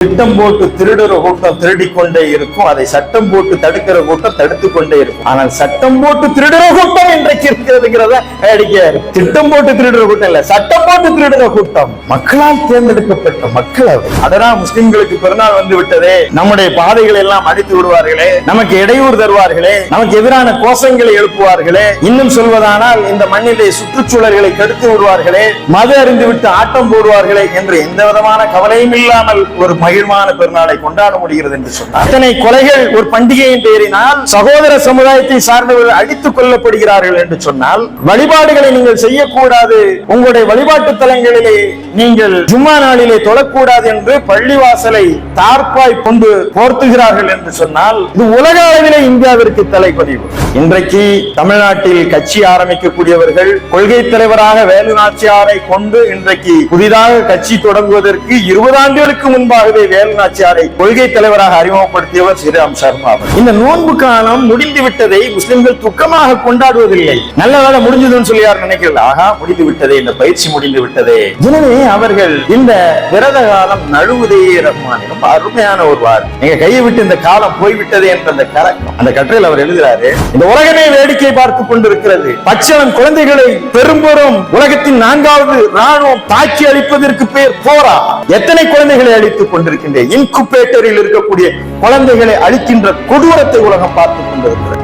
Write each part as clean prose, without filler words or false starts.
திட்டம் போட்டு திருடுற கூட்டம் திருடிக் கொண்டே இருக்கும், அதை சட்டம் போட்டு தடுக்கிற கூட்டம் தடுத்து கொண்டே இருக்கும். ஆனால் சட்டம் போட்டு திருடுற கூட்டம் இன்றைக்கு இருக்கிறதுங்கிறத அடிக்க, திட்டம் போட்டு திருடுற கூட்டம் இல்ல, சட்டம் போட்டு திருடுற கூட்டம். மக்களால் தேர்ந்தெடுக்கப்பட்ட மக்கள். அதனால் முஸ்லிம்களுக்கு பெருநாள் வந்து விட்டதே, நம்முடைய பாதைகளை எல்லாம் அடித்து விடுவார்களே, நமக்கு இடையூறு தருவார்களே, நமக்கு எதிரான கோஷங்களை எழுப்புவார்களே, இன்னும் சொல்வதானால் இந்த மண்ணிலே சுற்றுச்சூழல்களை கெடுத்து விடுவார்களே, மது அறிந்து விட்டு ஆட்டம் போடுவார்களே என்று எந்த விதமான கவலையும் இல்லாமல் ஒரு மகிழ்வான பெருநாளை கொண்டாட முடிகிறது என்று சொன்னார். அத்தனை கொலைகள் ஒரு பண்டிகையின் பெயரினால் சகோதர சமுதாயத்தை சார்ந்தவர்கள் அடித்துக் கொல்லப்படுகிறார்கள் என்று சொன்னால், வழிபாடுகளை நீங்கள் செய்யக்கூடாது, உங்களுடைய வழிபாட்டு தலங்களிலே நீங்கள் ஜும்மா நாளிலே தொழக்கூடாது என்று பள்ளிவாசலை தார்ப்பாய் கொண்டு போர்த்துகிறார்கள் என்று சொன்னால், இது உலக அளவிலே இந்தியாவிற்கு தலைப்பதிவு. இன்றைக்கு தமிழ்நாட்டில் கட்சி ஆரம்பிக்கக்கூடியவர்கள் கொள்கை தலைவராக வேலு நாச்சியாரை கொண்டு இன்றைக்கு புதிதாக கட்சி தொடங்குவதற்கு 20 ஆண்டுகளுக்கு முன்பாகவே வேலு நாச்சியாரை கொள்கை தலைவராக அறிமுகப்படுத்தியவர் ஸ்ரீராம் சர்மா. இந்த நோன்பு காலம் முடிந்து விட்டதை முஸ்லிம்கள் துக்கமாக கொண்டாடுவதில்லை. நல்ல வேலை முடிஞ்சதுன்னு சொல்லி யார் நினைக்கிறது, ஆகா முடிந்து விட்டதே, இந்த பயிற்சி முடிந்து விட்டதே. எனவே அவர்கள் இந்த விரத காலம் நழுவுதே ரஹ்மான், ரொம்ப அருமையான ஒரு வார்த்தை. நீங்க கையை விட்டு இந்த காலம் போய்விட்டதே என்ற அந்த கலக்கம். அந்த கட்டுரையில் அவர் எழுதுகிறாரு, இந்த உலகமே வேடிக்கை பார்த்துக் கொண்டிருக்கிறது, பச்சளம் குழந்தைகளை பெரும்பெரும் உலகத்தின் 4வது ராணுவம் தாக்கி அழிப்பதற்கு பேர் போரா. எத்தனை குழந்தைகளை அழித்துக் கொண்டிருக்கின்ற இன்குபேட்டரில் இருக்கக்கூடிய குழந்தைகளை அழிக்கின்ற கொடூரத்தை உலகம் பார்த்துக் கொண்டிருக்கிறது.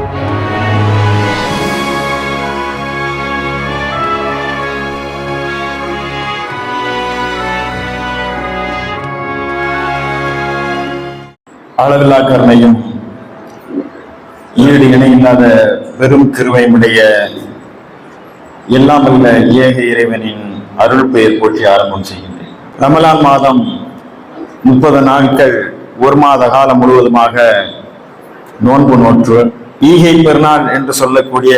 அளவில்லா கருணையும் ஈடு இணையில்லாத பெரும் கிருபையுடைய எல்லாம் வல்ல ஏக இறைவனின் அருள் பெயர் போற்றி ஆரம்பம் செய்கின்றேன். ரமலான் மாதம் 30 நாட்கள், ஒரு மாத காலம் முழுவதுமாக நோன்பு நோற்று ஈகை பெருநாள் என்று சொல்லக்கூடிய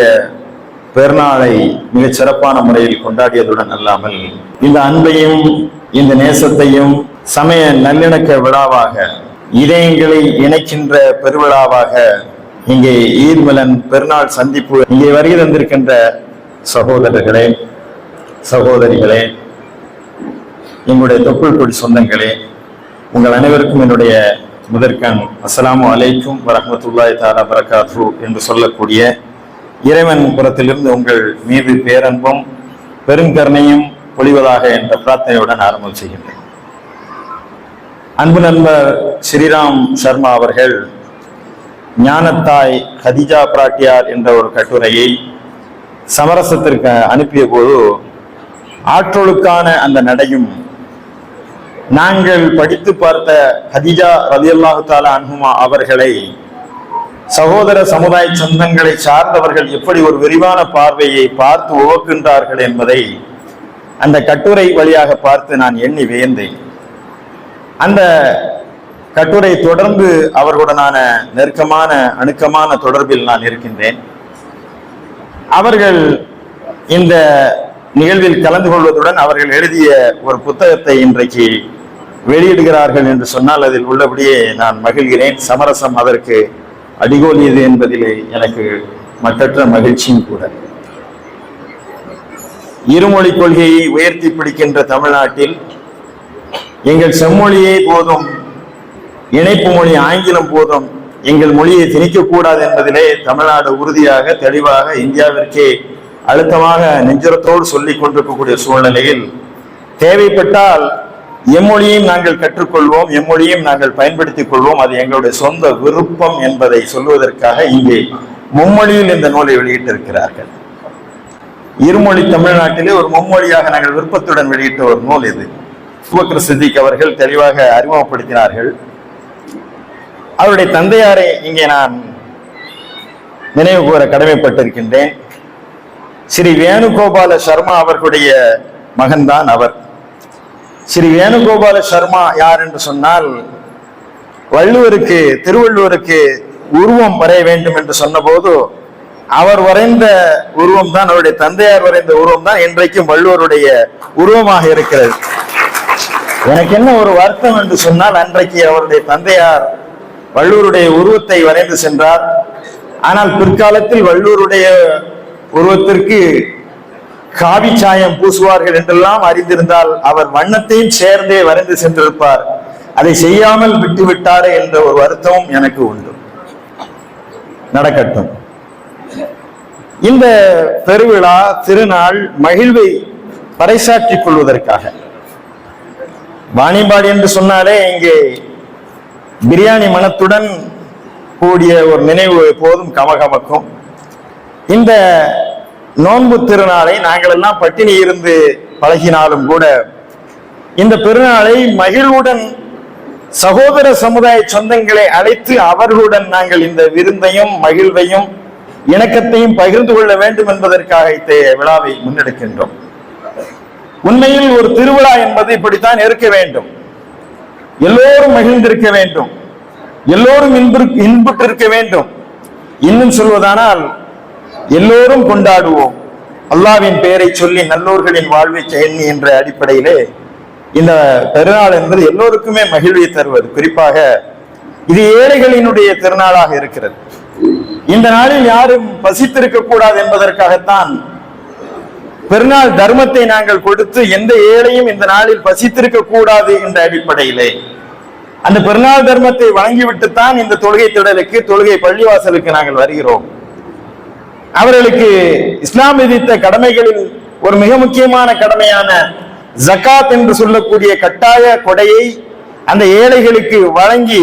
பெருநாளை மிகச் சிறப்பான முறையில் கொண்டாடியதுடன் அல்லாமல், இந்த அன்பையும் இந்த நேசத்தையும் சமய நல்லிணக்க விழாவாக, இதயங்களை இணைக்கின்ற பெருவிழாவாக இங்கே ஈத் மிலன் பெருநாள் சந்திப்பு இங்கே வருகை தந்திருக்கின்ற சகோதரர்களே, சகோதரிகளே, எங்களுடைய தொப்புள் கொடி சொந்தங்களே, உங்கள் அனைவருக்கும் என்னுடைய முதற்கண் அஸ்ஸலாமு அலைக்கும் வரஹ்மத்துல்லாஹி தஆலா பரகாத்துஹு என்று சொல்லக்கூடிய இறைவன் புறத்திலிருந்து உங்கள் மீது பேரன்பும் பெருங்கருணையும் பொழிவதாக என்ற பிரார்த்தனையுடன் ஆரம்பம் செய்கின்றேன். அன்பு நண்பர் ஸ்ரீராம் சர்மா அவர்கள் ஞானத்தாய் ஹதிஜா பிராட்டியார் என்ற ஒரு கட்டுரையை சமரசத்திற்கு அனுப்பிய போது, ஆற்றலுக்கான அந்த நடையும், நாங்கள் படித்து பார்த்த ஹதிஜா ரலியல்லாஹு தஆலா அன்ஹுமா அவர்களை சகோதர சமுதாய சொந்தங்களை சார்ந்தவர்கள் எப்படி ஒரு விரிவான பார்வையை பார்த்து உவக்கின்றார்கள் என்பதை அந்த கட்டுரை வழியாக பார்த்து நான் எண்ணி வியந்தேன். அந்த கட்டுரை தொடர்ந்து அவர்களுடனான நெருக்கமான அணுக்கமான தொடர்பில் நான் இருக்கின்றேன். அவர்கள் இந்த நிகழ்வில் கலந்து கொள்வதுடன் அவர்கள் எழுதிய ஒரு புத்தகத்தை இன்றைக்கு வெளியிடுகிறார்கள் என்று சொன்னால் அதில் உள்ளபடியே நான் மகிழ்கிறேன். சமரசம் அதற்கு அடிகோலியது என்பதிலே எனக்கு மற்றற்ற மகிழ்ச்சியும் கூட. இருமொழி கொள்கையை உயர்த்தி பிடிக்கின்ற தமிழ்நாட்டில் எங்கள் செம்மொழியே போதும், இணைப்பு மொழி ஆங்கிலம் போதும், எங்கள் மொழியை திணிக்கக்கூடாது என்பதிலே தமிழ்நாடு உறுதியாக தெளிவாக இந்தியாவிற்கே அழுத்தமாக நெஞ்சுரத்தோடு சொல்லிக் கொண்டிருக்கக்கூடிய சூழ்நிலையில், தேவைப்பட்டால் எம்மொழியையும் நாங்கள் கற்றுக்கொள்வோம், எம்மொழியையும் நாங்கள் பயன்படுத்திக் கொள்வோம், அது எங்களுடைய சொந்த விருப்பம் என்பதை சொல்வதற்காக இங்கே மும்மொழியில் இந்த நூலை வெளியிட்டிருக்கிறார்கள். இருமொழி தமிழ்நாட்டிலே ஒரு மும்மொழியாக நாங்கள் விருப்பத்துடன் வெளியிட்ட ஒரு நூல் இது. அபூபக்கர் சித்திக் அவர்கள் தெளிவாக அறிமுகப்படுத்தினார்கள். அவருடைய தந்தையாரை இங்கே நான் நினைவு கூற கடமைப்பட்டிருக்கின்றேன். ஸ்ரீ வேணுகோபால சர்மா அவர்களுடைய மகன்தான் அவர். ஸ்ரீ வேணுகோபால சர்மா யார் என்று சொன்னால், திருவள்ளுவருக்கு உருவம் வரைய வேண்டும் என்று சொன்னபோது அவர் வரைந்த உருவம் தான், அவருடைய தந்தையார் வரைந்த உருவம் தான் இன்றைக்கும் வள்ளுவருடைய உருவமாக இருக்கிறது. எனக்கு என்ன ஒரு வருத்தம் என்று சொன்னால், அன்றைக்கு அவருடைய தந்தையார் வள்ளுவருடைய உருவத்தை வரைந்து சென்றார். ஆனால் பிற்காலத்தில் வள்ளுவருடைய உருவத்திற்கு காவி சாயம் பூசுவார்கள் என்றெல்லாம் அறிந்திருந்தால் அவர் வண்ணத்தையும் சேர்ந்தே வரைந்து சென்றிருப்பார். அதை செய்யாமல் விட்டுவிட்டாரே என்ற ஒரு வருத்தமும் எனக்கு உண்டு. நடக்கட்டும். இந்த பெருவிழா திருநாள் மகிழ்வை பறைசாற்றிக் கொள்வதற்காக, வாணிபாடி என்று சொன்னாலே இங்கே பிரியாணி மனத்துடன் கூடிய ஒரு நினைவு எப்போதும் கமகமக்கும். இந்த நோன்பு திருநாளை நாங்கள் எல்லாம் பட்டினி இருந்து பழகினாலும் கூட இந்த பெருநாளை மகிழ்வுடன் சகோதர சமுதாய சொந்தங்களை அழைத்து அவர்களுடன் நாங்கள் இந்த விருந்தையும் மகிழ்வையும் இணக்கத்தையும் பகிர்ந்து கொள்ள வேண்டும் என்பதற்காக இத்தகைய விழாவை முன்னெடுக்கின்றோம். உண்மையில் ஒரு திருவிழா என்பது இப்படித்தான் இருக்க வேண்டும். எல்லோரும் மகிழ்ந்திருக்க வேண்டும், எல்லோரும் இன்புற்றிருக்க வேண்டும். இன்னும் சொல்வதானால் எல்லோரும் கொண்டாடுவோம், அல்லாஹ்வின் பெயரை சொல்லி நல்லோர்களின் வாழ்வை எண்ணி என்ற அடிப்படையிலே இந்த பெருநாள் என்பது எல்லோருக்குமே மகிழ்வை தருவது. குறிப்பாக இது ஏழைகளினுடைய திருநாளாக இருக்கிறது. இந்த நாளில் யாரும் பசித்திருக்க கூடாது என்பதற்காகத்தான் பெருநாள் தர்மத்தை நாங்கள் கொடுத்து எந்த ஏழையும் இந்த நாளில் பசித்திருக்க கூடாது என்ற அடிப்படையிலே அந்த பெருநாள் தர்மத்தை வழங்கிவிட்டுத்தான் இந்த தொழுகை திடலுக்கு, தொழுகை பள்ளிவாசலுக்கு நாங்கள் வருகிறோம். அவர்களுக்கு இஸ்லாம் விதித்த கடமைகளில் ஒரு மிக முக்கியமான கடமையான ஜகாத் என்று சொல்லக்கூடிய கட்டாய கொடையை அந்த ஏழைகளுக்கு வழங்கி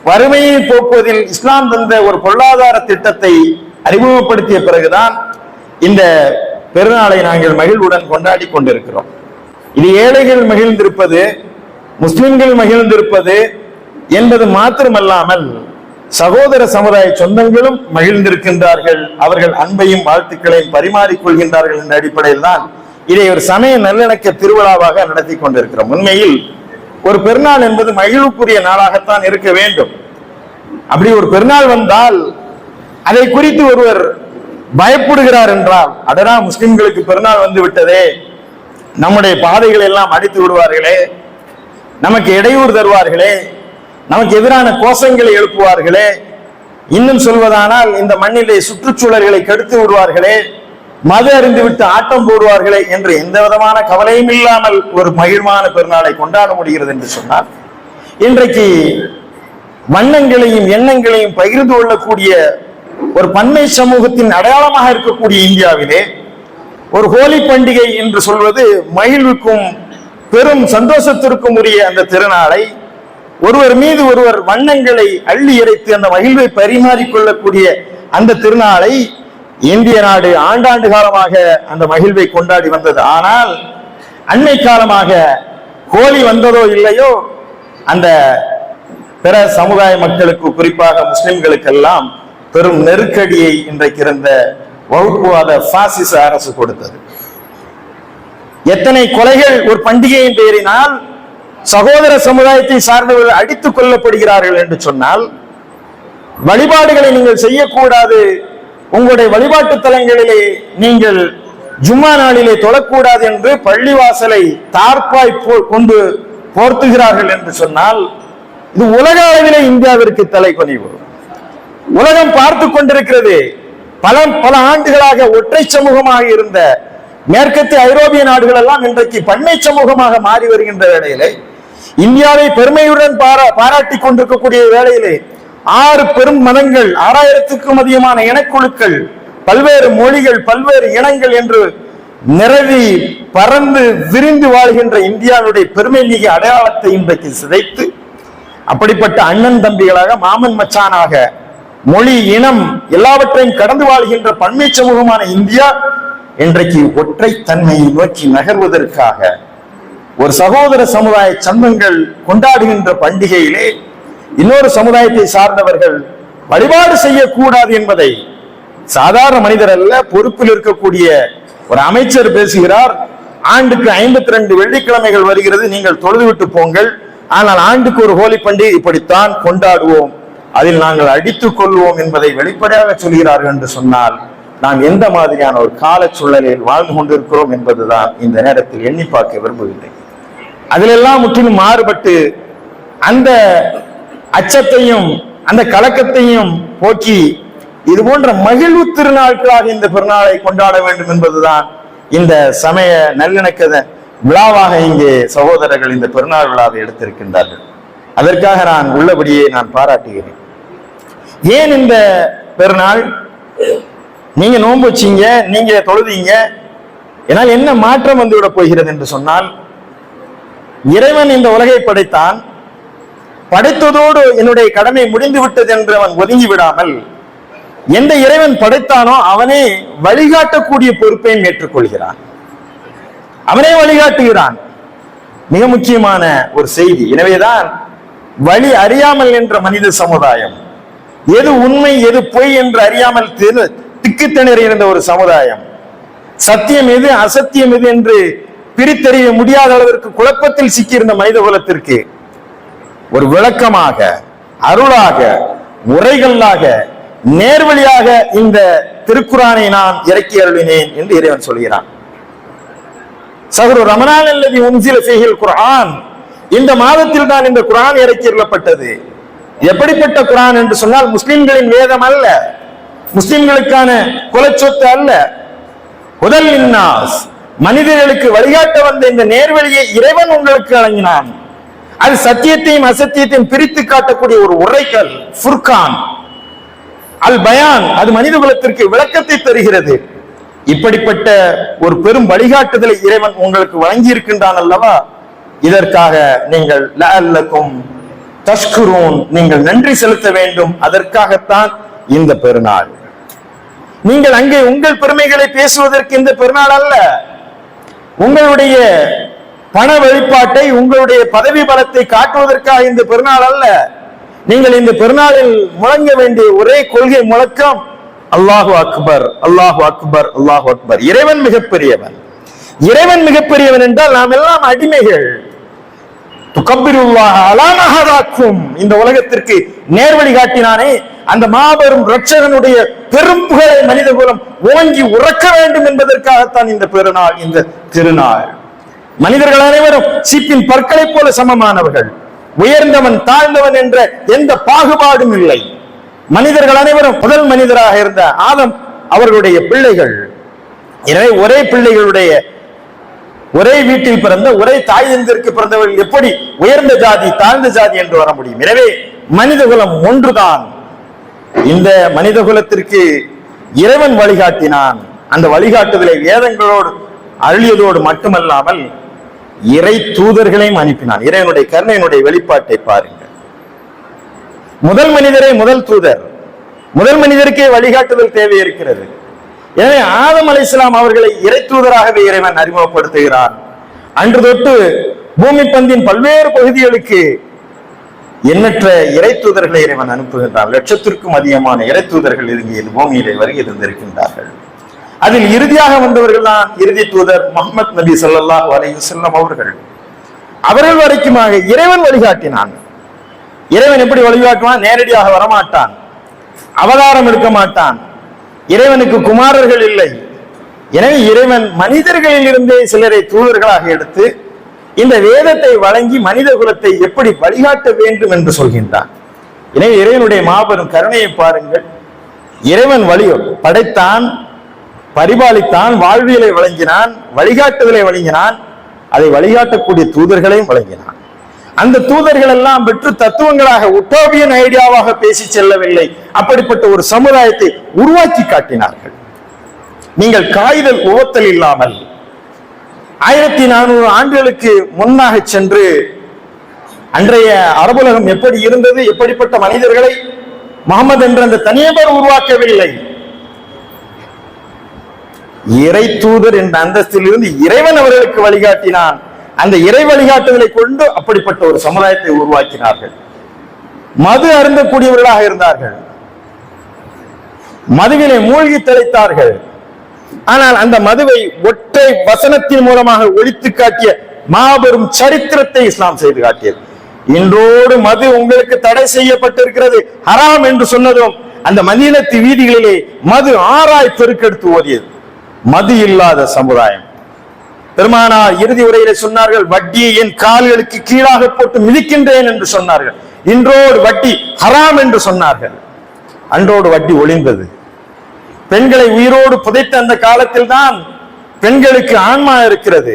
வறுமையை போக்குவதில் இஸ்லாம் தந்த ஒரு பொருளாதார திட்டத்தை அறிமுகப்படுத்திய பிறகுதான் இந்த பெருநாளை நாங்கள் மகிழ்வுடன் கொண்டாடி கொண்டிருக்கிறோம். இது ஏழைகள் மகிழ்ந்திருப்பது, முஸ்லிம்கள் மகிழ்ந்திருப்பது என்பது மாத்திரமல்லாமல் சகோதர சமுதாய சொந்தங்களும் மகிழ்ந்திருக்கின்றார்கள். அவர்கள் அன்பையும் வாழ்த்துக்களையும் பரிமாறிக்கொள்கின்றார்கள் என்ற அடிப்படையில் தான் இதை ஒரு சமய நல்லிணக்க திருவிழாவாக நடத்தி கொண்டிருக்கிறோம். உண்மையில் ஒரு பெருநாள் என்பது மகிழ்வுக்குரிய நாளாகத்தான் இருக்க வேண்டும். அப்படி ஒரு பெருநாள் வந்தால் அதை குறித்து ஒருவர் பயப்படுகிறார் என்றால், அடரா முஸ்லிம்களுக்கு பெருநாள் வந்து விட்டதே, நம்முடைய பாதைகளை எல்லாம் அடித்து விடுவார்களே, நமக்கு இடையூறு தருவார்களே, நமக்கு எதிரான கோஷங்களை எழுப்புவார்களே, இன்னும் சொல்வதானால் இந்த மண்ணிலே சுற்றுச்சூழல்களை கெடுத்து விடுவார்களே, மது அறிந்து விட்டு ஆட்டம் போடுவார்களே என்று எந்த விதமான கவலையும் இல்லாமல் ஒரு மகிழ்வான பெருநாளை கொண்டாட முடிகிறது என்று சொன்னார். இன்றைக்கு வண்ணங்களையும் எண்ணங்களையும் பகிர்ந்து கொள்ளக்கூடிய ஒரு பன்மை சமூகத்தின் அடையாளமாக இருக்கக்கூடிய இந்தியாவிலே ஒரு ஹோலி பண்டிகை என்று சொல்வது மகிழ்வுக்கும் பெரும் சந்தோஷத்திற்கும் உரிய அந்த திருநாளை ஒருவர் மீது ஒருவர் வண்ணங்களை அள்ளி இறைத்து அந்த மகிழ்வை பரிமாறிக்கொள்ளக்கூடிய அந்த திருநாளை இந்திய நாடு ஆண்டாண்டு காலமாக அந்த மகிழ்வை கொண்டாடி வந்தது. ஆனால் அண்மை காலமாக ஹோலி வந்ததோ இல்லையோ அந்த பிற சமுதாய மக்களுக்கு, குறிப்பாக முஸ்லிம்களுக்கெல்லாம் பெரும் நெருக்கடியை இன்றைக்கு இருந்த வகுப்புவாத பாசிச அரசு கொடுத்தது. எத்தனை கொலைகள் ஒரு பண்டிகையின் பெயரினால் சகோதர சமுதாயத்தை சார்ந்தவர்கள் அடித்துக் கொல்லப்படுகிறார்கள் என்று சொன்னால், வழிபாடுகளை நீங்கள் செய்யக்கூடாது, உங்களுடைய வழிபாட்டு தலங்களிலே நீங்கள் ஜும்மா நாளிலே தொழக்கூடாது என்று பள்ளிவாசலை தார்ப்பாய் கொண்டு போர்த்துகிறார்கள் என்று சொன்னால், இது உலக அளவிலே இந்தியாவிற்கு தலைக்குனிவு. உலகம் பார்த்து கொண்டிருக்கிறது. பல ஆண்டுகளாக ஒற்றை சமூகமாக இருந்த மேற்கத்திய ஐரோப்பிய நாடுகள் எல்லாம் இன்றைக்கு பன்மை சமூகமாக மாறி வருகின்ற வேளையிலே, இந்தியாவை பெருமையுடன் பாராட்டி கொண்டிருக்கக்கூடிய வேளையிலே 6 பெரும் மதங்கள், 6000க்கும் அதிகமான இனக்குழுக்கள், பல்வேறு மொழிகள், பல்வேறு இனங்கள் என்று நிரவி பறந்து விரிந்து வாழ்கின்ற இந்தியாவுடைய பெருமை மிக அடையாளத்தை இன்றைக்கு சிதைத்து, அப்படிப்பட்ட அண்ணன் தம்பிகளாக, மாமன் மச்சானாக, மொழி இனம் எல்லாவற்றையும் கடந்து வாழ்கின்ற பன்மை சமூகமான இந்தியா இன்றைக்கு ஒற்றை தன்மையை நோக்கி நகர்வதற்காக ஒரு சகோதர சமுதாய சொந்தங்கள் கொண்டாடுகின்ற பண்டிகையிலே இன்னொரு சமுதாயத்தை சார்ந்தவர்கள் வழிபாடு செய்யக்கூடாது என்பதை சாதாரண மனிதர் அல்ல, பொறுப்பில் இருக்கக்கூடிய ஒரு அமைச்சர் பேசுகிறார். ஆண்டுக்கு 52 வெள்ளிக்கிழமைகள் வருகிறது, நீங்கள் தொழுதுவிட்டு போங்கள், ஆனால் ஆண்டுக்கு ஒரு ஹோலி பண்டிகை இப்படித்தான் கொண்டாடுவோம், அதில் நாங்கள் அடித்துக் கொள்வோம் என்பதை வெளிப்படையாக சொல்கிறார்கள் என்று சொன்னால், நாம் எந்த மாதிரியான ஒரு கால சூழலில் வாழ்ந்து கொண்டிருக்கிறோம் என்பதுதான் இந்த நேரத்தில் எண்ணி பார்க்க விரும்புகின்றேன். அதிலெல்லாம் முற்றிலும் மாறுபட்டு அந்த அச்சத்தையும் அந்த கலக்கத்தையும் போக்கி இது போன்ற மகிழ்வு திருநாட்களாக இந்த பெருநாளை கொண்டாட வேண்டும் என்பதுதான் இந்த சமய நல்லிணக்க விழாவாக இங்கே சகோதரர்கள் இந்த பெருநாள் விழாவை எடுத்திருக்கின்றார்கள். அதற்காக நான் உள்ளபடியே நான் பாராட்டுகிறேன். ஏன் இந்த பெருநாள்? நீங்க நோன்பு வச்சீங்க, நீங்க தொழுதீங்க, ஏனால் என்ன மாற்றம் வந்துவிட போகிறது என்று சொன்னால், இறைவன் இந்த உலகை படைத்தான், படைத்ததோடு என்னுடைய கடமை முடிந்து விட்டது என்று அவன் ஒதுங்கி விடாமல், எந்த இறைவன் படைத்தானோ அவனே வழிகாட்டக்கூடிய பொறுப்பையும் ஏற்றுக்கொள்கிறான், அவனே வழிகாட்டுகிறான். மிக முக்கியமான ஒரு செய்தி. எனவேதான் வழி அறியாமல் என்ற மனித சமுதாயம், எது உண்மை எது பொய் என்று அறியாமல் திக்குத்திணறி இருந்த ஒரு சமுதாயம், சத்தியம் எது அசத்தியம் எது என்று பிரித்தறிய முடியாத அளவிற்கு குழப்பத்தில் சிக்கியிருந்த மனித குலத்திற்கு ஒரு விளக்கமாக, அருளாக, உரைகளாக, நேர்வழியாக இந்த திருக்குரானை நான் இறக்கி அருளினேன் என்று இறைவன் சொல்கிறான். சஹ்ரு ரமலான் அல்லதி உன்சில ஃபீஹில் குர்ஆன், இந்த மாதத்தில் தான் இந்த குர்ஆன் இறக்கி அருளப்பட்டது. எப்படிப்பட்ட குர்ஆன் என்று சொன்னால், முஸ்லிம்களின் வேதம் அல்ல, முஸ்லிம்களுக்கான குலச்சொத்து அல்ல, ஹுதல் லின்னாஸ், மனிதர்களுக்கு வழிகாட்ட வந்த இந்த நேர்வழியை இறைவன் உங்களுக்கு வழங்கினான். அது சத்தியத்தையும் அசத்தியத்தையும் பிரித்து காட்டக்கூடிய ஒரு உரைக்கல், ஃபுர்கான், அல் பயான், அது மனித குலத்திற்கு விளக்கத்தை தருகிறது. இப்படிப்பட்ட ஒரு பெரும் வழிகாட்டுதலை இறைவன் உங்களுக்கு வழங்கி இருக்கின்றான் அல்லவா, இதற்காக நீங்கள் லஅல்லக்கும் தஷ்குரூன், நீங்கள் நன்றி செலுத்த வேண்டும். அதற்காகத்தான் இந்த பெருநாள். நீங்கள் அங்கே உங்கள் பெருமைகளை பேசுவதற்கு இந்த பெருநாள் அல்ல, உங்களுடைய பண வெளிப்பாட்டை, உங்களுடைய பதவி பலத்தை காட்டுவதற்காக இந்த பெருநாள் அல்ல. நீங்கள் இந்த பெருநாளில் முழங்க வேண்டிய ஒரே கொள்கை முழக்கம் அல்லாஹு அக்பர், அல்லாஹு அக்பர், அல்லாஹு அக்பர். இறைவன் மிகப்பெரியவன். இறைவன் மிகப்பெரியவன் என்றால் நாம் எல்லாம் அடிமைகள். துகப்பிருல்லாஹ அலா மா ஹதாக்கும், இந்த உலகத்திற்கு நேர்வழி காட்டினானே அந்த மாபெரும் இரட்சகனுடைய பெரும் புகழை மனித குலம் ஓங்கி உறக்க வேண்டும் என்பதற்காகத்தான் இந்த பெருநாள், இந்த திருநாள். மனிதர்கள் அனைவரும் சீப்பின் பற்களை போல சமமானவர்கள், உயர்ந்தவன் தாழ்ந்தவன் என்ற எந்த பாகுபாடும் இல்லை. மனிதர்கள் அனைவரும் முதல் மனிதராக இருந்த ஆதம் அவர்களுடைய பிள்ளைகள். எனவே ஒரே பிள்ளைகளுடைய, ஒரே வீட்டில் பிறந்த, ஒரே தாய் தந்தையருக்கு பிறந்தவர்கள் எப்படி உயர்ந்த ஜாதி தாழ்ந்த ஜாதி என்று வர முடியும்? எனவே மனித குலம் ஒன்றுதான். இந்த மனித குலத்திற்கு இறைவன் வழிகாட்டினான். அந்த வழிகாட்டுதலை வேதங்களோடு அருளியதோடு மட்டுமல்லாமல் இறை தூதர்களையும் அனுப்பினான். இறைவனுடைய கருணையினுடைய வெளிப்பாட்டை பாருங்கள். முதல் மனிதரே முதல் தூதர், முதல் மனிதருக்கே வழிகாட்டுதல் தேவை இருக்கிறது. எனவே ஆதம் அலைஹிஸ்ஸலாம் அவர்களை இறை தூதராகவே இறைவன் அறிமுகப்படுத்துகிறான். அன்று தொட்டு பூமி பந்தின் பல்வேறு பகுதிகளுக்கு எண்ணற்ற இறை தூதர்களை இறைவன் அனுப்புகின்றான். லட்சத்திற்கும் அதிகமான இறை தூதர்கள் இங்கே பூமியிலே வருகை தந்திருக்கின்றார்கள். அதில் இறுதியாக வந்தவர்கள் தான் இறுதி தூதர் முஹம்மது நபி ஸல்லல்லாஹு அலைஹி வஸல்லம் அவர்கள். அவர்கள் வரைக்குமாக இறைவன் வழிகாட்டினான். இறைவன் எப்படி வழிகாட்டுவான்? நேரடியாக வரமாட்டான், அவதாரம் எடுக்க மாட்டான். இறைவனுக்கு குமாரர்கள் இல்லை. எனவே இறைவன் மனிதர்களில் இருந்தே சிலரை தூதர்களாக எடுத்து இந்த வேதத்தை வழங்கி மனித குலத்தை எப்படி வழிகாட்ட வேண்டும் என்று சொல்கின்றான். எனவே இறைவனுடைய மாபெரும் கருணையை பாருங்கள். இறைவன் படைத்தான், பரிபாலித்தான், வாழ்வியலை வழங்கினான், வழிகாட்டுதலை வழங்கினான், அதை வழிகாட்டக்கூடிய தூதர்களையும் வழங்கினான். அந்த தூதர்கள் எல்லாம் வெற்று தத்துவங்களாக, உட்டோபியன் ஐடியாவாக பேசி செல்லவில்லை. அப்படிப்பட்ட ஒரு சமுதாயத்தை உருவாக்கி காட்டினார்கள். நீங்கள் காகிதல் உவத்தல் இல்லாமல் 1400 ஆண்டுகளுக்கு முன்னாக சென்று அன்றைய அரபுலகம் எப்படி இருந்தது, எப்படிப்பட்ட மனிதர்களை முகமது என்ற அந்த தனியவர் உருவாக்கவில்லை. இறை தூதர் என்ற அந்தஸ்தில் இருந்து இறைவன் அவர்களுக்கு வழிகாட்டினான். அந்த இறை வழிகாட்டுதலை கொண்டு அப்படிப்பட்ட ஒரு சமுதாயத்தை உருவாக்கினார்கள். மது அருந்தக்கூடியவர்களாக இருந்தார்கள், மதுவினை மூழ்கி தெளித்தார்கள். ஆனால் அந்த மதுவை ஒற்றை வசனத்தின் மூலமாக ஒழித்து காட்டிய மாபெரும் சரித்திரத்தை இஸ்லாம் செய்து காட்டியது. இன்றோடு மது உங்களுக்கு தடை செய்யப்பட்டிருக்கிறது, ஹராம் என்று சொன்னதும் அந்த மதீனத்து வீதிகளிலே மது ஆறாய் பெருக்கெடுத்து ஓடியது. மது இல்லாத சமுதாயம். பெருமானார் இறுதி உரையிலே சொன்னார்கள், வட்டியை என் கால்களுக்கு கீழாக போட்டு மிதிக்கின்றேன் என்று சொன்னார்கள். இன்றோடு வட்டி ஹராம் என்று சொன்னார்கள். அன்றோடு வட்டி ஒளிந்தது. பெண்களை உயிரோடு புதைத்த அந்த காலத்தில் தான் பெண்களுக்கு ஆன்மா இருக்கிறது.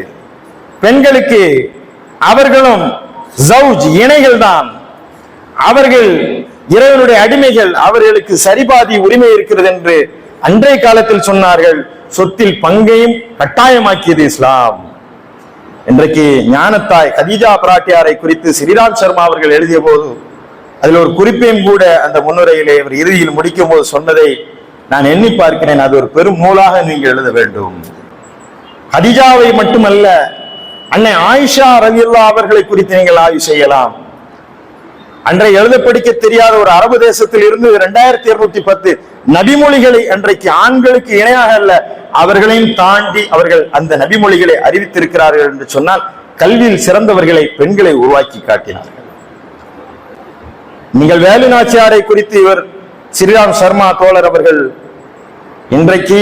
பெண்களுக்கு அவர்களும் ஜவுஜ், இணைகள் தான். அவர்கள் இறைவனுடைய அடிமைகள், அவர்களுக்கு சரிபாதி உரிமை இருக்கிறது என்று அன்றைய காலத்தில் சொன்னார்கள். சொத்தில் பங்கையும் கட்டாயமாக்கியது இஸ்லாம். இன்றைக்கு ஞானத்தாய் கதீஜா பிராட்டியாரை குறித்து ஸ்ரீராம் சர்மா அவர்கள் எழுதிய போது அதில் ஒரு குறிப்பையும் கூட அந்த முன்னுரையிலே அவர் இறுதியில் முடிக்கும் போது சொன்னதை நான் எண்ணி பார்க்கிறேன். அது ஒரு பெரும் நூலாக நீங்கள் எழுத வேண்டும். கதீஜாவை மட்டுமல்ல, அன்னை ஆயிஷா ரலியல்லாஹு அவர்களை குறித்து நீங்கள் ஆய்வு செய்யலாம். அன்றைய எழுத படிக்க தெரியாத ஒரு அரபு தேசத்தில் இருந்து 2210 நபிமொழிகளை அன்றைக்கு ஆண்களுக்கு இணையாக அல்ல, அவர்களையும் தாண்டி அவர்கள் அந்த நபிமொழிகளை அறிவித்திருக்கிறார்கள் என்று சொன்னால் கல்வியில் சிறந்தவர்களை, பெண்களை உருவாக்கி காட்டினார்கள். நீங்கள் வேலு நாச்சியாரை குறித்து இவர் ஸ்ரீராம் சர்மா தோழர் அவர்கள் இன்றைக்கு